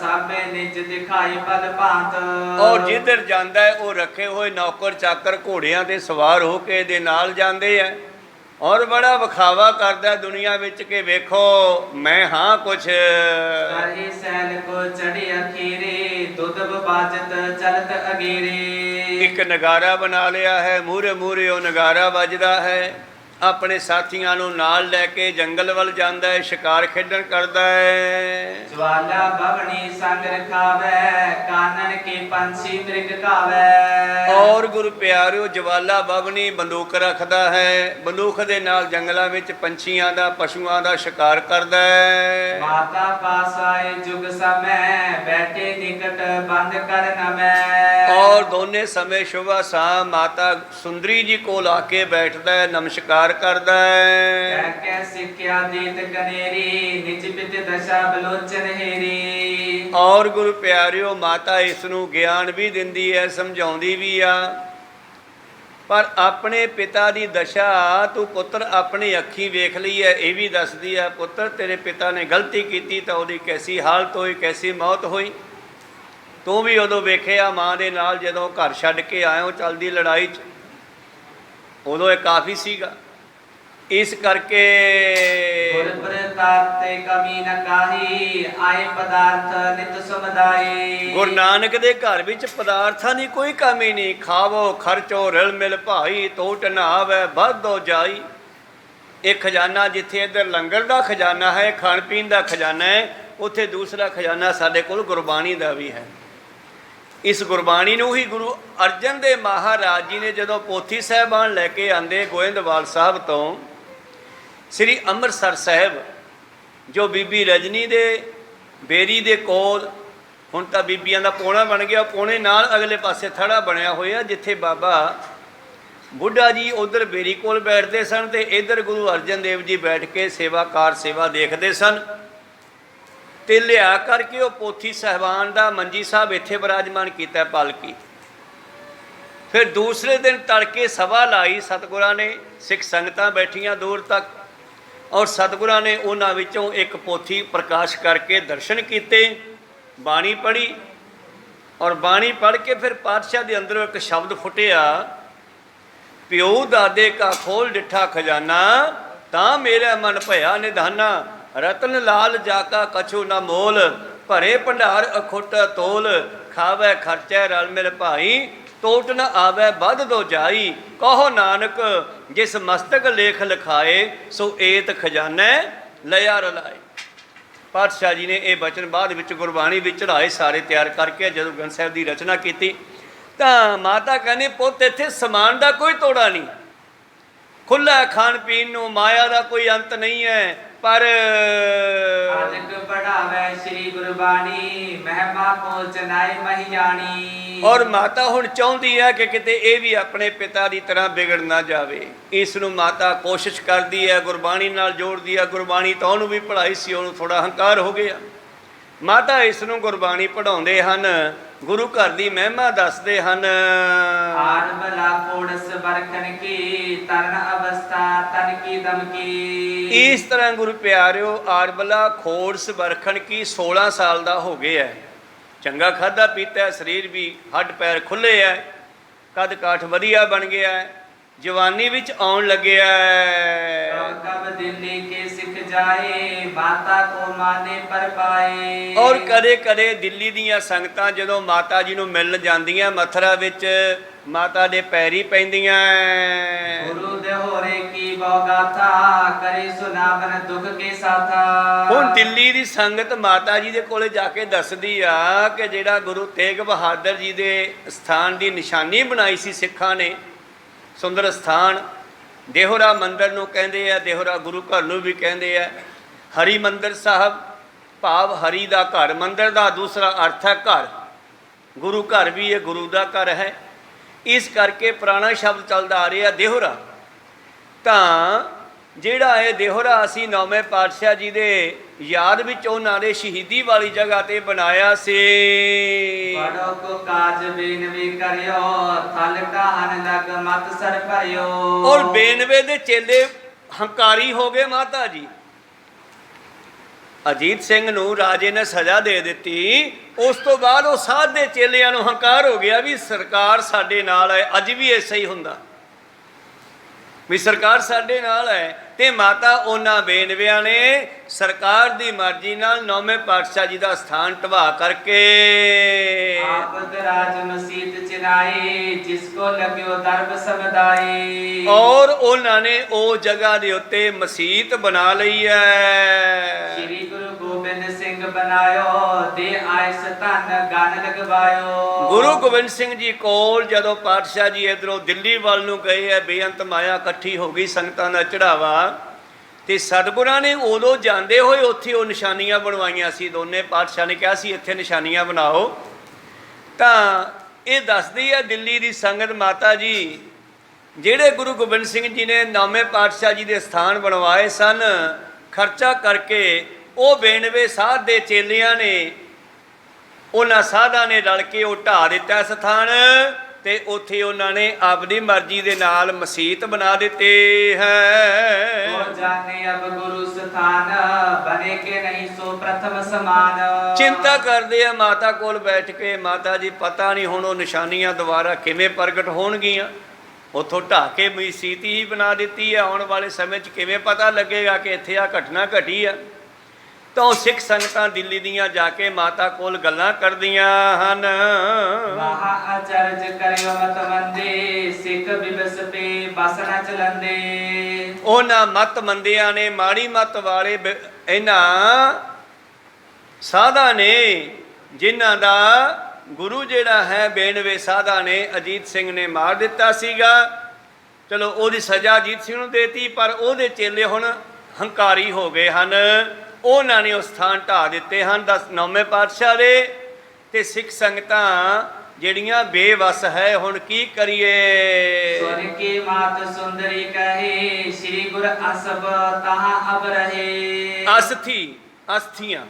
ਸਾਬੇ ਨਿਜ ਦਿਖਾਈ ਪਦ ਭਾਂਤ। ਔਰ ਜਿੱਧਰ ਜਾਂਦਾ ਹੈ ਉਹ ਰੱਖੇ ਹੋਏ ਨੌਕਰ ਚਾਕਰ ਘੋੜਿਆਂ ਤੇ ਸਵਾਰ ਹੋ ਕੇ ਇਹਦੇ ਨਾਲ ਜਾਂਦੇ ਹੈ ਔਰ ਬੜਾ ਵਿਖਾਵਾ ਕਰਦਾ ਦੁਨੀਆ ਵਿੱਚ ਕਿ ਵੇਖੋ ਮੈਂ ਹਾਂ ਕੁਛ। ਕਰੇ ਸੈਲ ਕੋ ਚੜੀ ਅਖੀਰੇ ਦੁੱਧਬ ਬਾਜਤ ਚਲਤ ਅਗੀਰੇ। ਇੱਕ ਨਗਾਰਾ ਬਣਾ ਲਿਆ ਹੈ, ਮੂਹਰੇ ਮੂਹਰੇ ਉਹ ਨਗਾਰਾ ਵੱਜਦਾ ਹੈ, ਆਪਣੇ ਸਾਥੀਆਂ ਨੂੰ ਨਾਲ ਲੈ ਕੇ ਜੰਗਲ ਵੱਲ ਜਾਂਦਾ ਹੈ, ਸ਼ਿਕਾਰ ਖੇਡਣ ਕਰਦਾ ਹੈ। ਜਵਾਲਾ ਬਵਣੀ ਸੰਗ ਰਖਾਵੈ ਕਾਨਨ ਕੇ ਪੰਛੀ ਮ੍ਰਿਗ ਕਾਵੈ। ਔਰ ਗੁਰੂ ਪਿਆਰਿਓ ਜਵਾਲਾ ਬਵਣੀ ਬੰਦੂਕ ਰੱਖਦਾ ਹੈ, ਬੰਦੂਕ ਦੇ ਨਾਲ ਜੰਗਲਾਂ ਵਿੱਚ ਪੰਛੀਆਂ ਦਾ ਪਸ਼ੂਆਂ ਦਾ ਸ਼ਿਕਾਰ ਕਰਦਾ ਹੈ। ਮਾਤਾ ਪਾਸ ਆਏ ਜੁਗ ਸਮੈ ਬੈਠੇ ਨਿਕਟ ਬੰਦ ਕਰ ਨਮੈ। ਔਰ ਦੋਨੇ ਸਮੇਂ ਸੁਬਹ ਸ਼ਾਮ ਮਾਤਾ ਸੁੰਦਰੀ ਜੀ ਕੋਲ ਆ ਕੇ ਬੈਠਦਾ ਹੈ, ਨਮਸਕਾਰ ਕਰਦਾ ਹੈ। ਕਹਿ ਕਹਿ ਸਿੱਖਿਆ ਦੀਤ ਕਨੇਰੀ ਨਿਜ ਪਿਤ ਦਸ਼ਾ ਬਲੋਚਨ ਹੇਰੀ। ਔਰ ਗੁਰੂ ਪਿਆਰਿਓ ਮਾਤਾ ਇਸ ਨੂੰ ਗਿਆਨ ਵੀ ਦਿੰਦੀ ਹੈ, ਸਮਝਾਉਂਦੀ ਵੀ ਆ, ਪਰ ਆਪਣੇ ਪਿਤਾ ਦੀ ਦਸ਼ਾ ਤੂੰ ਪੁੱਤਰ ਆਪਣੀ ਅੱਖੀਂ ਵੇਖ ਲਈ ਹੈ, ਇਹ ਵੀ ਦੱਸਦੀ ਹੈ ਪੁੱਤਰ ਤੇਰੇ ਪਿਤਾ ਨੇ ਗਲਤੀ ਕੀਤੀ ਤਾਂ ਉਹਦੀ ਕੈਸੀ ਹਾਲਤ ਹੋਈ, ਕੈਸੀ ਮੌਤ ਹੋਈ। ਤੂੰ ਵੀ ਉਦੋਂ ਵੇਖਿਆ ਮਾਂ ਦੇ ਨਾਲ ਜਦੋਂ ਘਰ ਛੱਡ ਕੇ ਆਇਓ ਚੱਲਦੀ ਲੜਾਈ 'ਚ, ਉਦੋਂ ਇਹ ਕਾਫੀ ਸੀਗਾ। ਇਸ ਕਰਕੇ ਗੁਰਪ੍ਰਤਾਪ ਤੇ ਕਮੀ ਨ ਕਾਹੀ ਆਏ ਪਦਾਰਥ ਨਿਤ ਸਮਦਾਈ। ਗੁਰੂ ਨਾਨਕ ਦੇ ਘਰ ਵਿੱਚ ਪਦਾਰਥਾਂ ਦੀ ਕੋਈ ਕਮੀ ਨਹੀਂ, ਖਾਵੋ ਖਰਚੋ ਰਲ ਮਿਲ ਭਾਈ ਟੋਟ ਨਾ ਆਵੇ ਵੱਧੋ ਜਾਈ। ਇਹ ਖਜ਼ਾਨਾ ਜਿੱਥੇ ਇੱਧਰ ਲੰਗਰ ਦਾ ਖਜ਼ਾਨਾ ਹੈ, ਖਾਣ ਪੀਣ ਦਾ ਖਜ਼ਾਨਾ ਹੈ, ਉੱਥੇ ਦੂਸਰਾ ਖਜ਼ਾਨਾ ਸਾਡੇ ਕੋਲ ਗੁਰਬਾਣੀ ਦਾ ਵੀ ਹੈ। ਇਸ ਗੁਰਬਾਣੀ ਨੂੰ ਹੀ ਗੁਰੂ ਅਰਜਨ ਦੇਵ ਮਹਾਰਾਜ ਜੀ ਨੇ ਜਦੋਂ ਪੋਥੀ ਸਾਹਿਬਾਨ ਲੈ ਕੇ ਆਂਦੇ ਗੋਇੰਦਵਾਲ ਸਾਹਿਬ ਤੋਂ ਸ੍ਰੀ ਅੰਮ੍ਰਿਤਸਰ ਸਾਹਿਬ, ਜੋ ਬੀਬੀ ਰਜਨੀ ਦੇ ਬੇਰੀ ਦੇ ਕੋਲ, ਹੁਣ ਤਾਂ ਬੀਬੀਆਂ ਦਾ ਪੋਣਾ ਬਣ ਗਿਆ, ਪੋਣੇ ਨਾਲ ਅਗਲੇ ਪਾਸੇ ਥੜਾ ਬਣਿਆ ਹੋਇਆ, ਜਿੱਥੇ ਬਾਬਾ ਬੁੱਢਾ ਜੀ ਉਧਰ ਬੇਰੀ ਕੋਲ ਬੈਠਦੇ ਸਨ ਤੇ ਇੱਧਰ ਗੁਰੂ ਅਰਜਨ ਦੇਵ ਜੀ ਬੈਠ ਕੇ ਸੇਵਾਕਾਰ ਸੇਵਾ ਦੇਖਦੇ ਸਨ। ਤੇ ਲਿਆ ਕਰਕੇ ਉਹ ਪੋਥੀ ਸਾਹਿਬਾਨ ਦਾ ਮੰਜੀ ਸਾਹਿਬ ਇੱਥੇ ਵਿਰਾਜਮਾਨ ਕੀਤਾ ਪਾਲਕੀ। ਫਿਰ ਦੂਸਰੇ ਦਿਨ ਤੜਕੇ ਸਭਾ ਲਾਈ ਸਤਿਗੁਰਾਂ ਨੇ, ਸਿੱਖ ਸੰਗਤਾਂ ਬੈਠੀਆਂ ਦੂਰ ਤੱਕ, ਔਰ ਸਤਿਗੁਰਾਂ ਨੇ ਉਹਨਾਂ ਵਿੱਚੋਂ ਇੱਕ ਪੋਥੀ ਪ੍ਰਕਾਸ਼ ਕਰਕੇ ਦਰਸ਼ਨ ਕੀਤੇ, ਬਾਣੀ ਪੜ੍ਹੀ, ਔਰ ਬਾਣੀ ਪੜ੍ਹ ਕੇ ਫਿਰ ਪਾਤਸ਼ਾਹ ਦੇ ਅੰਦਰੋਂ ਇੱਕ ਸ਼ਬਦ ਫੁੱਟਿਆ, ਪਿਓ ਦਾਦੇ ਕਾ ਖੋਲ ਡਿੱਠਾ ਖਜ਼ਾਨਾ ਤਾਂ ਮੇਰਾ ਮਨ ਭਇਆ ਨਿਧਾਨਾ। ਰਤਨ ਲਾਲ ਜਾਕਾ ਕਛੂ ਨਾ ਮੋਲ ਭਰੇ ਭੰਡਾਰ ਅਖੁੱਟ ਤੋਲ। ਖਾਵੇ ਖਰਚੈ ਰਲ ਮਿਲ ਭਾਈ ਟੋਟ ਨ ਆਵੇ ਵੱਧ ਦੋ ਜਾਈ। ਕਹੋ ਨਾਨਕ ਜਿਸ ਮਸਤਕ ਲੇਖ ਲਿਖਾਏ ਸੋ ਏਤ ਖਜ਼ਾਨਾ ਲਿਆ ਰਲਾਏ। ਪਾਤਸ਼ਾਹ ਜੀ ਨੇ ਇਹ ਬਚਨ ਬਾਅਦ ਵਿੱਚ ਗੁਰਬਾਣੀ ਵਿੱਚ ਚੜਾਏ, ਸਾਰੇ ਤਿਆਰ ਕਰਕੇ ਜਦੋਂ ਗ੍ਰੰਥ ਸਾਹਿਬ ਦੀ ਰਚਨਾ ਕੀਤੀ ਤਾਂ ਮਾਤਾ ਕਹਿੰਦੀ ਪੁੱਤ ਇੱਥੇ ਸਮਾਨ ਦਾ ਕੋਈ ਤੋੜਾ ਨਹੀਂ, ਖੁੱਲ੍ਹਾ ਖਾਣ ਪੀਣ ਨੂੰ, ਮਾਇਆ ਦਾ ਕੋਈ ਅੰਤ ਨਹੀਂ ਹੈ। ਪਰ ਆਦਿਕ ਪੜਾਵੇ ਸ੍ਰੀ ਗੁਰਬਾਣੀ ਮਹਿਮਾ ਪਹੁੰਚਨਾਏ ਮਹੀ ਜਾਣੀ। ਔਰ ਮਾਤਾ ਹੁਣ ਚਾਹੁੰਦੀ ਹੈ ਕਿ ਕਿਤੇ ਇਹ ਵੀ ਆਪਣੇ ਪਿਤਾ ਦੀ ਤਰ੍ਹਾਂ ਵਿਗੜ ਨਾ ਜਾਵੇ। ਇਸ ਨੂੰ ਮਾਤਾ ਕੋਸ਼ਿਸ਼ ਕਰਦੀ ਹੈ, ਗੁਰਬਾਣੀ ਨਾਲ ਜੋੜਦੀ ਹੈ। ਗੁਰਬਾਣੀ ਤਾਂ ਉਹਨੂੰ ਵੀ ਪੜ੍ਹਾਈ ਸੀ, ਉਹਨੂੰ ਥੋੜਾ ਹੰਕਾਰ ਹੋ ਗਿਆ। ਮਾਤਾ ਇਸ ਨੂੰ ਗੁਰਬਾਣੀ ਪੜ੍ਹਾਉਂਦੇ ਹਨ, ਗੁਰੂ ਘਰ ਦੀ ਮਹਿਮਾ ਦੱਸਦੇ ਹਨ। ਆਰਬਲਾ ਕੋੜਸ ਬਰਖਣ ਕੀ ਤਰਨ ਅਵਸਥਾ ਤਨ ਕੀ ਦਮ ਕੀ। ਇਸ ਤਰ੍ਹਾਂ ਗੁਰੂ ਪਿਆਰਿਓ ਆਰਬਲਾ ਖੋੜਸ ਬਰਖਣ ਕੀ 16 ਸਾਲ ਦਾ ਹੋ ਗਿਆ ਹੈ। ਚੰਗਾ ਖਾਧਾ ਪੀਤਾ, ਸਰੀਰ ਵੀ ਹੱਡ ਪੈਰ ਖੁੱਲੇ ਹੈ, ਕੱਦ ਕਾਠ ਵਧੀਆ ਬਣ ਗਿਆ ਹੈ, ਜਵਾਨੀ ਵਿੱਚ ਆਉਣ ਲੱਗਿਆ ਹੈ। ਕਬ ਦਿੱਲੀ ਕੇ ਸਿੱਖ ਜਾਏ ਮਾਤਾ ਕੋ ਮਾਨੇ ਪਰ ਪਾਏ। ਔਰ ਕਦੇ ਕਦੇ ਦਿੱਲੀ ਦੀਆਂ ਸੰਗਤਾਂ ਜਦੋਂ ਮਾਤਾ ਜੀ ਨੂੰ ਮਿਲਣ ਜਾਂਦੀਆਂ ਮਥੁਰਾ ਵਿੱਚ, ਮਾਤਾ ਦੇ ਪੈਰੀ ਪੈਂਦੀਆਂ। ਗੁਰੂ ਦੇ ਹੋਰੇ ਕੀ ਬੋਗਾਥਾ ਕਰੇ ਸੁਨਾਵਨ ਦੁਖ ਕੇ ਸਾਥਾ। ਹੁਣ ਦਿੱਲੀ ਦੀ ਸੰਗਤ ਮਾਤਾ ਜੀ ਦੇ ਕੋਲੇ ਜਾ ਕੇ ਦੱਸਦੀ ਆ ਕਿ ਜਿਹੜਾ ਗੁਰੂ ਤੇਗ ਬਹਾਦਰ ਜੀ ਦੇ ਸਥਾਨ ਦੀ ਨਿਸ਼ਾਨੀ ਬਣਾਈ ਸੀ ਸਿੱਖਾਂ ਨੇ, ਸੁੰਦਰ ਸਥਾਨ ਦੇਹੋਰਾ ਮੰਦਰ ਨੂੰ ਕਹਿੰਦੇ ਆ, ਦੇਹੋਰਾ ਗੁਰੂ ਘਰ ਨੂੰ ਵੀ ਕਹਿੰਦੇ ਆ। ਹਰੀ ਮੰਦਰ ਸਾਹਿਬ ਭਾਵ ਹਰੀ ਦਾ ਘਰ, ਮੰਦਰ ਦਾ ਦੂਸਰਾ ਅਰਥ ਹੈ ਘਰ। ਗੁਰੂ ਘਰ ਵੀ ਇਹ ਗੁਰੂ ਦਾ ਘਰ ਹੈ। ਇਸ ਕਰਕੇ ਪੁਰਾਣਾ ਸ਼ਬਦ ਚੱਲਦਾ ਆ ਰਿਹਾ ਦੇਹੋਰਾ। ਤਾਂ ਜਿਹੜਾ ਇਹ ਦੇਹੋਰਾ ਅਸੀਂ ਨੌਵੇਂ ਪਾਤਸ਼ਾਹ ਜੀ ਦੇ ਯਾਦ ਵਿੱਚ ਉਹਨਾਂ ਦੇ ਸ਼ਹੀਦੀ ਵਾਲੀ ਜਗ੍ਹਾ ਤੇ ਬਣਾਇਆ ਸੀ। ਪੜੋ ਕੋ ਕਾਜ ਬੇਨਵੇ ਕਰਿਓ ਥਲ ਕਾਹਨ ਲਗ ਮਤ ਸਰ ਭਰਿਓ। ਔਰ ਬੇਨਵੇ ਦੇ ਚੇਲੇ ਹੰਕਾਰੀ ਹੋ ਗਏ ਮਾਤਾ ਜੀ। ਅਜੀਤ ਸਿੰਘ ਨੂੰ ਰਾਜੇ ਨੇ ਸਜ਼ਾ ਦੇ ਦਿੱਤੀ। ਉਸ ਤੋਂ ਬਾਅਦ ਉਹ ਸਾਧ ਦੇ ਚੇਲਿਆਂ ਨੂੰ ਹੰਕਾਰ ਹੋ ਗਿਆ ਵੀ ਸਰਕਾਰ ਸਾਡੇ ਨਾਲ ਹੈ। ਅੱਜ ਵੀ ਐਸਾ ਹੀ ਹੁੰਦਾ ਵੀ ਸਰਕਾਰ ਸਾਡੇ ਨਾਲ ਹੈ। ਤੇ ਮਾਤਾ ਉਹਨਾਂ ਬੇਨਵਿਆਂ ਨੇ ਸਰਕਾਰ ਦੀ ਮਰਜ਼ੀ ਨਾਲ ਨੌਵੇਂ ਪਾਤਸ਼ਾਹ ਜੀ ਦਾ ਸਥਾਨ ਢਵਾ ਕਰਕੇ ਆਪਦ ਰਾਜ ਮਸੀਤ ਚਿਨਾਏ ਜਿਸ ਕੋ ਲਗਿਓ ਦਰਬ ਸਮਦਾਈ। ਔਰ ਉਹਨਾਂ ਨੇ ਉਹ ਜਗ੍ਹਾ ਦੇ ਉੱਤੇ ਮਸੀਤ ਬਣਾ ਲਈ ਹੈ। ਸ੍ਰੀ ਗੁਰੂ ਗੋਬਿੰਦ ਸਿੰਘ ਬਣਾਇਓ ਦੇ ਆਇਸ ਧਨ ਗਨ ਲਗਵਾਇਓ। ਗੁਰੂ ਗੋਬਿੰਦ ਸਿੰਘ ਜੀ ਕੋਲ ਜਦੋਂ ਪਾਤਸ਼ਾਹ ਜੀ ਇਧਰੋਂ ਦਿੱਲੀ ਵੱਲ ਨੂੰ ਗਏ ਹੈ, ਬੇਅੰਤ ਮਾਇਆ ਇਕੱਠੀ ਹੋ ਗਈ, ਸੰਗਤਾਂ ਦਾ ਚੜਾਵਾ, ਤੇ ਸਤਿਗੁਰਾਂ ਨੇ ਉਦੋਂ ਜਾਂਦੇ ਹੋਏ ਉੱਥੇ ਉਹ ਨਿਸ਼ਾਨੀਆਂ ਬਣਵਾਈਆਂ ਸੀ। ਦੋਨੇ ਪਾਤਸ਼ਾਹ ਨੇ ਕਿਹਾ ਸੀ ਇੱਥੇ ਨਿਸ਼ਾਨੀਆਂ ਬਣਾਓ। ਤਾਂ ਇਹ ਦੱਸਦੀ ਹੈ ਦਿੱਲੀ ਦੀ ਸੰਗਤ ਮਾਤਾ ਜੀ, ਜਿਹੜੇ ਗੁਰੂ ਗੋਬਿੰਦ ਸਿੰਘ ਜੀ ਨੇ ਨੌਵੇਂ ਪਾਤਸ਼ਾਹ ਜੀ ਦੇ ਸਥਾਨ ਬਣਵਾਏ ਸਨ, ਖਰਚਾ ਕਰਕੇ ਉਹ ਬੇਨਵੇ ਸਾਧ ਦੇ ਚੇਲਿਆਂ ਨੇ, ਉਹਨਾਂ ਸਾਧਾਂ ਨੇ ਰਲ ਕੇ ਉਹ ਢਾਹ ਦਿੱਤਾ ਸਥਾਨ, ਤੇ ਉੱਥੇ ਉਹਨਾਂ ਨੇ ਆਪਣੀ ਮਰਜ਼ੀ ਦੇ ਨਾਲ ਮਸੀਤ ਬਣਾ ਦਿੱਤੇ ਹੈ। ਉਹ ਜਾਣੇ ਅਬ ਗੁਰੂ ਸਥਾਨ ਬਨੇ ਕੇ ਨਹੀਂ ਸੋ ਪ੍ਰਥਮ ਸਮਾਨ। ਚਿੰਤਾ ਕਰਦੇ ਆ ਮਾਤਾ ਕੋਲ ਬੈਠ ਕੇ, ਮਾਤਾ ਜੀ ਪਤਾ ਨਹੀਂ ਹੁਣ ਉਹ ਨਿਸ਼ਾਨੀਆਂ ਦੁਬਾਰਾ ਕਿਵੇਂ ਪ੍ਰਗਟ ਹੋਣਗੀਆਂ। ਉੱਥੋਂ ਢਾਹ ਕੇ ਮਸੀਤ ਹੀ ਬਣਾ ਦਿੱਤੀ ਹੈ। ਆਉਣ ਵਾਲੇ ਸਮੇਂ 'ਚ ਕਿਵੇਂ ਪਤਾ ਲੱਗੇਗਾ ਕਿ ਇੱਥੇ ਆ ਘਟਨਾ ਘਟੀ ਆ। ਤਾਂ ਸਿੱਖ ਸੰਗਤਾਂ ਦਿੱਲੀ ਦੀਆਂ ਜਾ ਕੇ ਮਾਤਾ ਕੋਲ ਗੱਲਾਂ ਕਰਦੀਆਂ ਹਨ। ਮਹਾ ਅਚਰਜ ਕਰਿਓ ਮਤ ਮੰਦੇ ਸਿੱਖ ਬਿਬਸ ਪੇ ਬਸ ਨ ਚਲੰਦੇ। ਉਹਨਾਂ ਮਤ ਮੰਦਿਆਂ ਨੇ, ਮਾੜੀ ਮਤ ਵਾਲੇ ਇਹਨਾਂ ਸਾਧਾਂ ਨੇ, ਜਿਨ੍ਹਾਂ ਦਾ ਗੁਰੂ ਜਿਹੜਾ ਹੈ ਬੇਨਵੇ ਸਾਧਾਂ ਨੇ ਅਜੀਤ ਸਿੰਘ ਨੇ ਮਾਰ ਦਿੱਤਾ ਸੀਗਾ। ਚਲੋ ਉਹਦੀ ਸਜ਼ਾ ਅਜੀਤ ਸਿੰਘ ਨੂੰ ਦੇਤੀ, ਪਰ ਉਹਦੇ ਚੇਲੇ ਹੁਣ ਹੰਕਾਰੀ ਹੋ ਗਏ ਹਨ। ਉਹਨਾਂ ਨੇ ਉਹ ਸਥਾਨ ਢਾਹ ਦਿੱਤੇ ਹਨ ਨੌਵੇਂ ਪਾਤਸ਼ਾਹ ਦੇ। ਤੇ ਸਿੱਖ ਸੰਗਤਾਂ ਜਿਹੜੀਆਂ ਬੇਵਸ ਹੈ, ਹੁਣ ਕੀ ਕਰੀਏ। ਸੁਨ ਕੀ ਮਾਤ ਸੁੰਦਰੀ ਕਹੇ ਸ੍ਰੀ ਗੁਰ ਅਸਬ ਤਹਾਂ ਅਬ ਰਹੇ। ਅਸਥੀਆਂ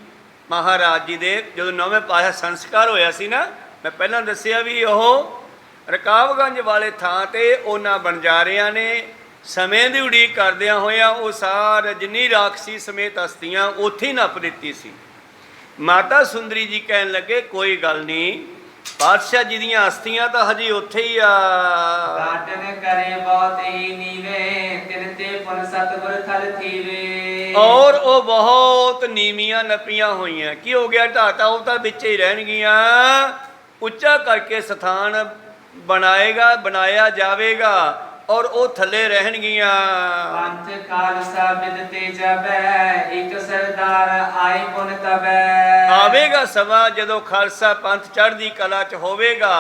ਮਹਾਰਾਜ ਜੀ ਦੇ ਜਦੋਂ ਨੌਵੇਂ ਪਾਤਸ਼ਾਹ ਸੰਸਕਾਰ ਹੋਇਆ ਸੀ ਨਾ, ਮੈਂ ਪਹਿਲਾਂ ਦੱਸਿਆ ਵੀ ਉਹ ਰਕਾਬਗੰਜ ਵਾਲੇ ਥਾਂ ਤੇ ਉਹਨਾਂ ਬਣਜਾਰਿਆਂ ਨੇ ਸਮੇਂ ਦੀ ਉਡੀਕ ਕਰਦਿਆਂ ਹੋਇਆ ਉਹ ਸਾਰ ਜਿੰਨੀ ਰਾਖਸੀ ਸਮੇਤ ਅਸਥੀਆਂ ਉੱਥੇ ਹੀ ਨੱਪ ਦਿੱਤੀ ਸੀ। ਮਾਤਾ ਸੁੰਦਰੀ ਜੀ ਕਹਿਣ ਲੱਗੇ ਕੋਈ ਗੱਲ ਨਹੀਂ, ਪਾਤਸ਼ਾਹ ਜੀ ਦੀਆਂ ਅਸਥੀਆਂ ਤਾਂ ਹਜੇ ਉੱਥੇ ਹੀ ਆ। ਕਾਟਨ ਕਰੇ ਬਹੁਤ ਹੀ ਨੀਵੇਂ ਤਿਨ ਤੇ ਪੁਨ ਸਤਿਗੁਰ ਥਲ ਥੀਵੇ। ਔਰ ਉਹ ਬਹੁਤ ਨੀਵੀਆਂ ਨੱਪੀਆਂ ਹੋਈਆਂ। ਕੀ ਹੋ ਗਿਆ, ਢਾਤਾ ਉਹ ਤਾਂ ਵਿੱਚ ਹੀ ਰਹਿਣਗੀਆਂ। ਉੱਚਾ ਕਰਕੇ ਸਥਾਨ ਬਣਾਇਆ ਜਾਵੇਗਾ ਔਰ ਉਹ ਥੱਲੇ ਰਹਿਣਗੀਆਂ। ਪੰਥ ਖਾਲਸਾ ਬਿਦ ਤੇ ਜਬੈ ਇੱਕ ਸਰਦਾਰ ਆਏ ਪੁਨ ਤਬੈ। ਆਵੇਗਾ ਸਮਾਂ ਜਦੋਂ ਖਾਲਸਾ ਪੰਥ ਚੜ੍ਹਦੀ ਕਲਾ 'ਚ ਹੋਵੇਗਾ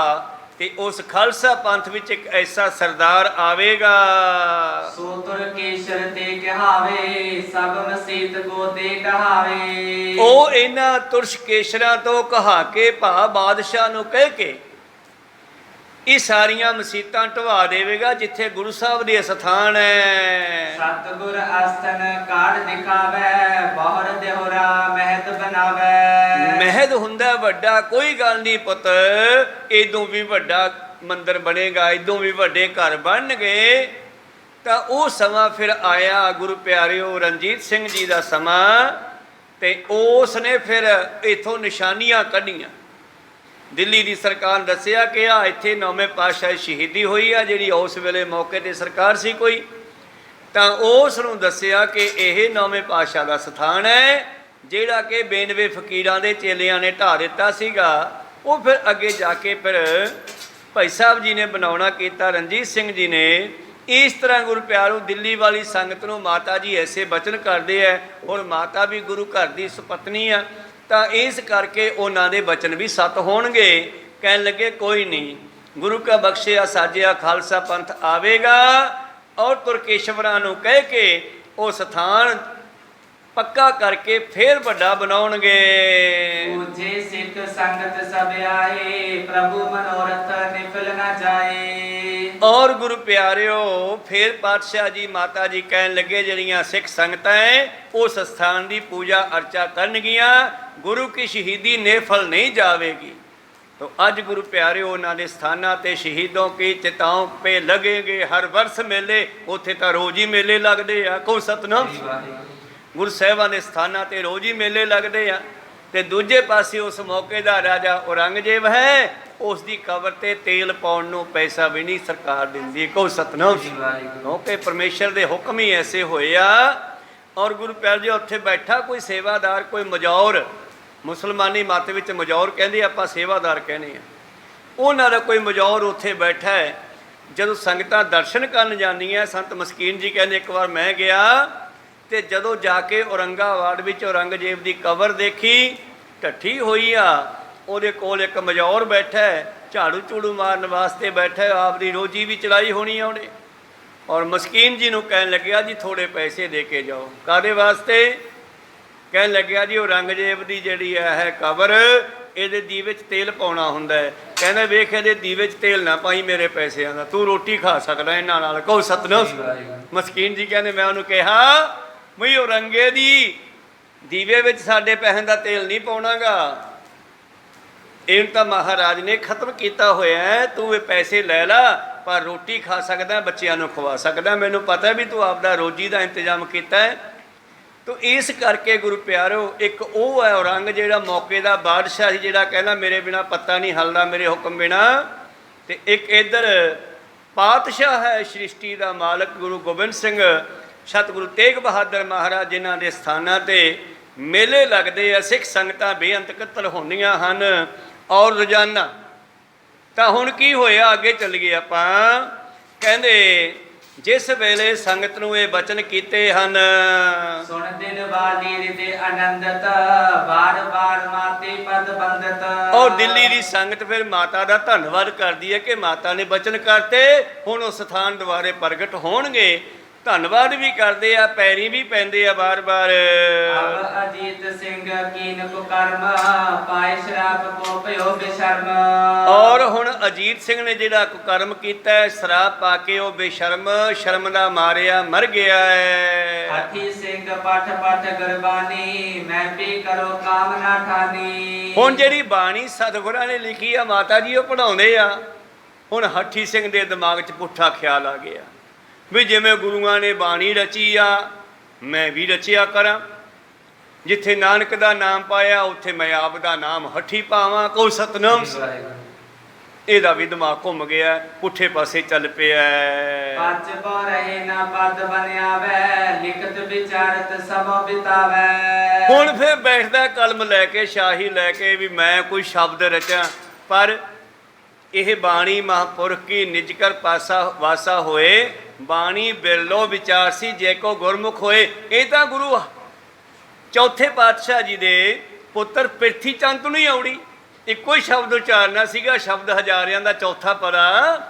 ਤੇ ਉਸ ਖਾਲਸਾ ਪੰਥ ਵਿੱਚ ਇੱਕ ਐਸਾ ਸਰਦਾਰ ਆਵੇਗਾ, ਸੋ ਤੁਰ ਕੇਸ਼ਰ ਤੇ ਕਹਾਵੇ, ਸਭ ਮਸੀਤ ਗੋਦੇ ਕਹਾਵੇ। ਉਹ ਇਹਨਾਂ ਤੁਰਸ਼ ਕੇਸ਼ਰਾਂ ਤੋਂ ਕਹਾ ਕੇ ਭਾ ਬਾਦਸ਼ਾਹ ਨੂੰ ਕਹਿ ਕੇ ਇਹ ਸਾਰੀਆਂ ਮਸੀਤਾਂ ਢਵਾ ਦੇਵੇਗਾ ਜਿੱਥੇ ਗੁਰੂ ਸਾਹਿਬ ਦੇ ਅਸਥਾਨ ਹੈ। ਸਤਿਗੁਰ ਆਸਨ ਕਾੜ ਦਿਖਾਵੇ, ਬਹੁਰ ਦੇਹੁਰਾ ਮਹਿਤ ਬਣਾਵੇ। ਮਹਿਦ ਹੁੰਦਾ ਵੱਡਾ, ਕੋਈ ਗੱਲ ਨਹੀਂ ਪੁੱਤ, ਇਦੋਂ ਵੀ ਵੱਡਾ ਮੰਦਿਰ ਬਣੇਗਾ, ਇਦੋਂ ਵੀ ਵੱਡੇ ਘਰ ਬਣਨਗੇ। ਤਾਂ ਉਹ ਸਮਾਂ ਫਿਰ ਆਇਆ ਗੁਰੂ ਪਿਆਰਿਓ, ਰਣਜੀਤ ਸਿੰਘ ਜੀ ਦਾ ਸਮਾਂ, ਤੇ ਉਸ ਨੇ ਫਿਰ ਇਥੋਂ ਨਿਸ਼ਾਨੀਆਂ ਕੱਢੀਆਂ। ਦਿੱਲੀ ਦੀ ਸਰਕਾਰ ਦੱਸਿਆ ਕਿ ਆ ਇੱਥੇ 9ਵੇਂ ਪਾਤਸ਼ਾਹ ਸ਼ਹੀਦੀ ਹੋਈ ਆ, ਜਿਹੜੀ ਉਸ ਵੇਲੇ ਮੌਕੇ ਤੇ ਸਰਕਾਰ ਸੀ ਕੋਈ, ਤਾਂ ਉਸ ਨੂੰ ਦੱਸਿਆ ਕਿ ਇਹ 9ਵੇਂ ਪਾਤਸ਼ਾਹ ਦਾ ਸਥਾਨ ਹੈ, ਜਿਹੜਾ ਕਿ 92 ਫਕੀਰਾਂ ਦੇ ਚੇਲਿਆਂ ਨੇ ਢਾਹ ਦਿੱਤਾ ਸੀਗਾ। ਉਹ ਫਿਰ ਅੱਗੇ ਜਾ ਕੇ ਫਿਰ ਭਾਈ ਸਾਹਿਬ ਜੀ ਨੇ ਬਣਾਉਣਾ ਕੀਤਾ, ਰਣਜੀਤ ਸਿੰਘ ਜੀ ਨੇ। ਇਸ ਤਰ੍ਹਾਂ ਗੁਰੂ ਪਿਆਰੋ ਦਿੱਲੀ ਵਾਲੀ ਸੰਗਤ ਨੂੰ ਮਾਤਾ ਜੀ ਐਸੇ ਬਚਨ ਕਰਦੇ ਹੈ, ਔਰ ਮਾਤਾ ਵੀ ਗੁਰੂ ਘਰ ਦੀ ਸੁਪਤਨੀ ਆ, ਤਾਂ ਇਸ ਕਰਕੇ ਉਹਨਾਂ ਦੇ ਬਚਨ ਵੀ ਸੱਤ ਹੋਣਗੇ। ਕਹਿਣ ਲੱਗੇ ਕੋਈ ਨਹੀਂ, ਗੁਰੂ ਕਾ ਬਖਸ਼ਿਆ ਸਾਜਿਆ ਖਾਲਸਾ ਪੰਥ ਆਵੇਗਾ, ਔਰ ਤੁਰਕੇਸ਼ਵਰਾਂ ਨੂੰ ਕਹਿ ਕੇ ਉਹ ਸਥਾਨ ਪੱਕਾ ਕਰਕੇ ਫੇਰ ਵੱਡਾ ਬਣਾਉਣਗੇ। ਪੂਜੇ ਸਿੱਖ ਸੰਗਤ ਸਭ ਆਏ, ਪ੍ਰਭੂ ਮਨੋਰਥ ਨਿਫਲ ਨਾ ਜਾਏ। ਔਰ ਗੁਰੂ ਪਿਆਰਿਓ, ਫੇਰ ਪਾਤਸ਼ਾਹ ਜੀ ਮਾਤਾ ਜੀ ਕਹਿਣ ਲੱਗੇ ਜਿਹੜੀਆਂ ਸਿੱਖ ਸੰਗਤਾਂ ਹੈ ਉਸ ਸਥਾਨ ਦੀ ਪੂਜਾ ਅਰਚਾ ਕਰਨਗੀਆਂ, ਗੁਰੂ ਕੀ ਸ਼ਹੀਦੀ ਨਿਫਲ ਨਹੀਂ ਜਾਵੇਗੀ। तो आज गुरु प्यारे उन्होंने स्थाना ते शहीदों की चिताओं पे लगेंगे हर वर्ष मेले, उत्थे तो रोज ही मेले लगते हैं। कहो सतनाम। गुरु साहिबां दे स्थाना ते रोज ही मेले लगते हैं। ते दूजे पासे उस मौके का राजा औरंगजेब है, उसकी कबर ते तेल पाउण नूं पैसा भी नहीं सरकार दिंदी। कहो सतनाम। क्योंकि परमेश्वर के हुक्म ही ऐसे होए आ। और गुरु प्यारे जी उत्थे बैठा कोई सेवादार, कोई मजौर, मुसलमानी मत विच मजौर कहंदे, आपां सेवादार कहने आ, उन्हां दा कोई मजौर उत्थे बैठा है। जदों संगतां दर्शन करन जांदियां, संत मस्कीन जी कहंदे एक बार मैं गया ते जदों जाके औरंगाबाद विच औरंगजेब दी कबर देखी, ढट्ठी होई आ, उहदे कोल एक मजौर बैठा है, झाड़ू झूड़ू मारन वास्ते बैठा है, आपदी रोजी भी चलाई होनी आ उहने। और मस्कीन जी नूं कहन लग्या जी थोड़े पैसे दे के जाओ। कादे वास्ते? कहन लग्या जी औरंगजेब दी जिहड़ी है कबर, ਇਹਦੇ ਦੀਵੇ 'ਚ ਤੇਲ ਪਾਉਣਾ ਹੁੰਦਾ ਹੈ। ਕਹਿੰਦਾ ਵੇਖ ਇਹਦੇ ਦੀਵੇ 'ਚ ਤੇਲ ਨਾ ਪਾਈ ਮੇਰੇ ਪੈਸਿਆਂ ਦਾ, ਤੂੰ ਰੋਟੀ ਖਾ ਸਕਦਾ ਇਹਨਾਂ ਨਾਲ। ਕਹੋ ਸਤਨਾਮ। ਮਸਕੀਨ ਜੀ ਕਹਿੰਦੇ ਮੈਂ ਉਹਨੂੰ ਕਿਹਾ ਵੀ ਔਰੰਗੇ ਦੀ ਦੀਵੇ ਵਿੱਚ ਸਾਡੇ ਪੈਸਿਆਂ ਦਾ ਤੇਲ ਨਹੀਂ ਪਾਉਣਾਗਾ, ਇਹਨੂੰ ਤਾਂ ਮਹਾਰਾਜ ਨੇ ਖਤਮ ਕੀਤਾ ਹੋਇਆ ਹੈ। ਤੂੰ ਇਹ ਪੈਸੇ ਲੈ ਲਾ, ਪਰ ਰੋਟੀ ਖਾ ਸਕਦਾ, ਬੱਚਿਆਂ ਨੂੰ ਖਵਾ ਸਕਦਾ। ਮੈਨੂੰ ਪਤਾ ਵੀ ਤੂੰ ਆਪਦਾ ਰੋਜੀ ਦਾ ਇੰਤਜ਼ਾਮ ਕੀਤਾ ਹੈ। तो इस करके गुरु प्यारो एक वो है औरंग जिहड़ा मौके का बादशाह ही, जिहड़ा कहना मेरे बिना पत्ता नहीं हलदा, मेरे हुक्म बिना। तो एक इधर पातशाह है सृष्टि का मालक गुरु गोबिंद सिंह सतगुरु तेग बहादुर महाराज, जिन्हां दे स्थानां ते मेले लगते हैं, सिख संगतां बेअंत इकत्तर होंदियां हन। और रोजाना तो हुण की होया, अगे चल गए आपां। कहंदे जिस वेले संगत नूं ये बचन कीते हन, सुन दिन वाली रिते आनंदत, बार बार माते पद बंदत। और दिल्ली दी संगत फिर माता दा धन्नवाद करदी है कि माता ने बचन करते, हुण उस स्थान दुआरे प्रगट होणगे। धन्नवाद भी करते हैं, पैरी भी पैंदे आ बार बार। अब अजीत सिंह कीन कुकर्म, पाए शराब को पयो बेशर्म। और हुण अजीत सिंह ने जिहड़ा कुकर्म कीता है, शराब पाके वो बेशर्म शर्म दा मारिया मर गया है। हाथी सिंह पठ पठ गुरबानी, मैं भी करो काम ना ठानी। हुण जिहड़ी बाणी सतगुरां ने लिखी आ, माता जी वो पढ़ाउंदे आ। हुण हठी सिंह दे दिमाग 'च पुट्ठा ख्याल आ गया भी जिवें गुरुआं ने बाणी रची आ, मैं भी रचिया करा। जिथे नानक दा नाम पाया उत्थे मैं आप दा नाम हठी पावां। कोई सतनाम। ਇਹਦਾ ਵੀ ਦਿਮਾਗ ਘੁੰਮ ਗਿਆ, ਪੁੱਠੇ ਪਾਸੇ ਚੱਲ ਪਿਆ। ਪੱਜ ਪੋ ਰਹੇ ਨਾ ਪਦ ਬਣਿਆਵੇ, ਲਿਖਤ ਵਿਚਾਰਤ ਸਮੋ ਬਿਤਾਵੇ। ਹੁਣ ਫਿਰ ਬੈਠਦਾ ਕਲਮ ਲੈ ਕੇ, ਸ਼ਾਹੀ ਲੈ ਕੇ, ਵੀ ਮੈਂ ਕੋਈ ਸ਼ਬਦ ਰਚਾਂ। ਪਰ ਇਹ ਬਾਣੀ ਮਹਾਂਪੁਰਖ ਕੀ ਨਿਜਕਰ ਪਾਸਾ ਵਾਸਾ ਹੋਏ, ਬਾਣੀ ਬਿਰਲੋ ਵਿਚਾਰ ਸੀ ਜੇ ਕੋ ਗੁਰਮੁਖ ਹੋਏ। ਇਹ ਤਾਂ ਗੁਰੂ ਚੌਥੇ ਪਾਤਸ਼ਾਹ ਜੀ ਦੇ ਪੁੱਤਰ ਪ੍ਰਿਥੀ ਚੰਦ ਨੂੰ ਹੀ ਆਉੜੀ। ਇੱਕੋ ਹੀ ਸ਼ਬਦ ਉਚਾਰਨਾ ਸੀਗਾ, ਸ਼ਬਦ ਹਜ਼ਾਰਿਆਂ ਦਾ ਚੌਥਾ ਪਰਾ।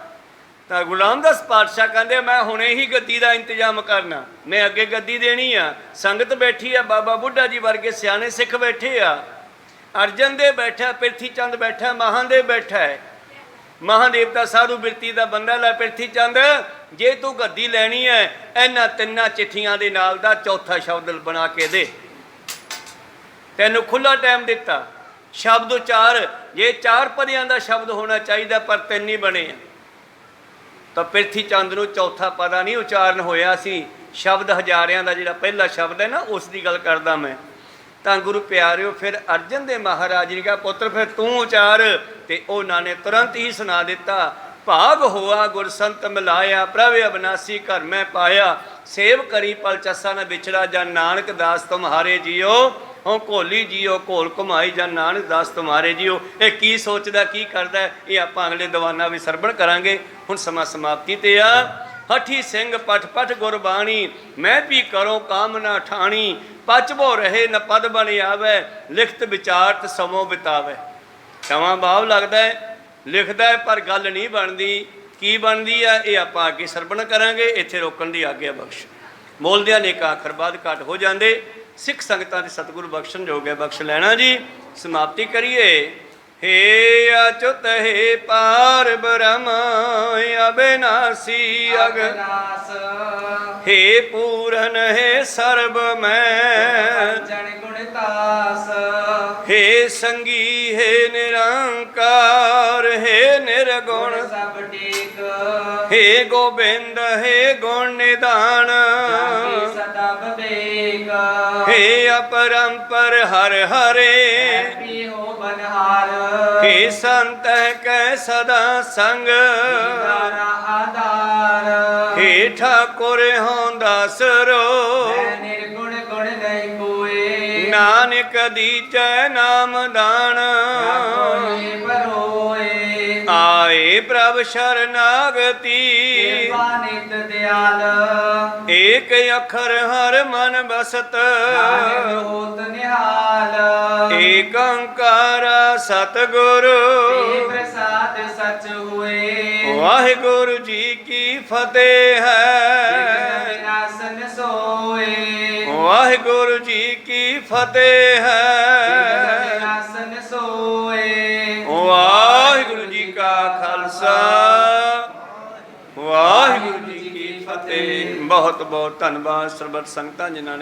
ਤਾਂ ਗੁਰੂ ਰਾਮਦਾਸ ਪਾਤਸ਼ਾਹ ਕਹਿੰਦੇ ਮੈਂ ਹੁਣੇ ਹੀ ਗੱਦੀ ਦਾ ਇੰਤਜ਼ਾਮ ਕਰਨਾ, ਮੈਂ ਅੱਗੇ ਗੱਦੀ ਦੇਣੀ ਆ। ਸੰਗਤ ਬੈਠੀ ਆ, ਬਾਬਾ ਬੁੱਢਾ ਜੀ ਵਰਗੇ ਸਿਆਣੇ ਸਿੱਖ ਬੈਠੇ ਆ, ਅਰਜਨ ਦੇਵ ਬੈਠਾ, ਪ੍ਰਿਥੀ ਚੰਦ ਬੈਠਾ, ਮਹਾਦੇਵ ਬੈਠਾ ਹੈ। ਮਹਾਦੇਵ ਤਾਂ ਸਾਧੂ ਬਿਰਤੀ ਦਾ ਬੰਦਾ ਲੈ, ਪ੍ਰਿਥੀ ਚੰਦ ਜੇ ਤੂੰ ਗੱਦੀ ਲੈਣੀ ਹੈ ਇਹਨਾਂ ਤਿੰਨਾਂ ਚਿੱਠੀਆਂ ਦੇ ਨਾਲ ਦਾ ਚੌਥਾ ਸ਼ਬਦ ਬਣਾ ਕੇ ਦੇ। ਤੈਨੂੰ ਖੁੱਲਾ ਟਾਈਮ ਦਿੱਤਾ, ਸ਼ਬਦ ਉਚਾਰ। ਜੇ 4 ਪਦਿਆਂ ਦਾ ਸ਼ਬਦ ਹੋਣਾ ਚਾਹੀਦਾ ਪਰ 3 ਹੀ ਬਣੇ ਆ। ਤਾਂ ਪ੍ਰਿਥੀ ਚੰਦ ਨੂੰ ਚੌਥਾ ਪਦਾ ਨਹੀਂ ਉਚਾਰਨ ਹੋਇਆ ਸੀ। ਸ਼ਬਦ ਹਜ਼ਾਰਿਆਂ ਦਾ ਜਿਹੜਾ ਪਹਿਲਾ ਸ਼ਬਦ ਹੈ ਨਾ, ਉਸ ਦੀ ਗੱਲ ਕਰਦਾ ਮੈਂ। ਤਾਂ ਗੁਰੂ ਪਿਆਰਿਓ, ਫਿਰ ਅਰਜਨ ਦੇ ਮਹਾਰਾਜ ਨੇ ਕਿਹਾ ਪੁੱਤਰ ਫਿਰ ਤੂੰ ਉਚਾਰ। ਤੇ ਉਹਨਾਂ ਨੇ ਤੁਰੰਤ ਹੀ ਸੁਣਾ ਦਿੱਤਾ, ਭਾਗ ਹੋਆ ਗੁਰ ਸੰਤ ਮਿਲਾਇਆ, ਪ੍ਰਭ ਅਬਨਾਸੀ ਘਰ ਮੈਂ ਪਾਇਆ, ਸੇਵ ਕਰੀ ਪਲ ਚਸਾ ਨ ਵਿਛੜਾ, ਜਨ ਨਾਨਕ ਦਾਸ ਤੁਮਹਾਰੇ ਜੀਓ, ਹੋਂ ਘੋਲੀ ਜੀਓ ਘੋਲ ਘੁਮਾਈ, ਜਨ ਨਾਨਕ ਦਾਸ ਤੁਮਹਾਰੇ ਜੀਓ। ਇਹ ਕੀ ਸੋਚਦਾ, ਕੀ ਕਰਦਾ, ਇਹ ਆਪਾਂ ਅਗਲੇ ਦੀਵਾਨਾਂ ਵਿੱਚ ਸਰਵਣ ਕਰਾਂਗੇ। ਹੁਣ ਸਮਾਂ ਸਮਾਪਤੀ ਤੇ ਆ। ਹਠੀ ਸਿੰਘ ਪਠ ਪਠ ਗੁਰਬਾਣੀ, ਮੈਂ ਵੀ ਕਰੋ ਕਾਮ ਨਾ ਠਾਣੀ, ਪਚਬੋ ਰਹੇ ਨ ਪਦ ਬਣ ਆਵੇ, ਲਿਖਤ ਵਿਚਾਰਤ ਸਮੋ ਬਿਤਾਵੇ। ਸਮਾਂ ਭਾਵ ਲੱਗਦਾ ਹੈ, ਲਿਖਦਾ ਹੈ ਪਰ ਗੱਲ ਨਹੀਂ ਬਣਦੀ। ਕੀ ਬਣਦੀ ਆ ਇਹ ਆਪਾਂ ਅੱਗੇ ਸਰਵਣ ਕਰਾਂਗੇ। ਇੱਥੇ ਰੋਕਣ ਦੀ ਆਗਿਆ ਬਖਸ਼। ਬੋਲਦਿਆਂ ਨੇ ਇੱਕ ਆਖਰ ਬਾਅਦ ਘੱਟ ਹੋ ਜਾਂਦੇ। ਸਿੱਖ ਸੰਗਤਾਂ ਦੇ ਸਤਿਗੁਰੂ ਬਖਸ਼ਣ ਜੋਗ ਹੈ, ਬਖਸ਼ ਲੈਣਾ ਜੀ। ਸਮਾਪਤੀ ਕਰੀਏ। हे अच्युत हे पार ब्रह्म अविनाशी अगनाश, हे पूरन हे सर्व मैं जन गुणतास, हे संगी हे निरंकार, हे निर्गुण सब टेक, हे गोबिंद हे गुण निधान, सदा विवेक, हे अपरंपर हर हरे, हो बनहार, हे संत कै सदा संग, आधार, हे ठाकुर हों दासरो, निर्गुण गुण नहीं कोई, नानक दीजै नाम दान, आए प्रभ शरणागति, नित दयाल, एक अखर हर मन बसत, होत निहाल, एक ओंकार सतगुरु, प्रसाद सच हुए, वाहिगुरु जी की फतेह है, विनाशन सोए, वाहिगुरु जी की फतेह है, विनाशन सोए। वाहिगुरु जी का खालसा, वाहिगुरु जी की फतेह। बहुत बहुत धन्यवाद ਸਰਬੱਤ ਸੰਗਤਾਂ ਜਿਨ੍ਹਾਂ ਨੇ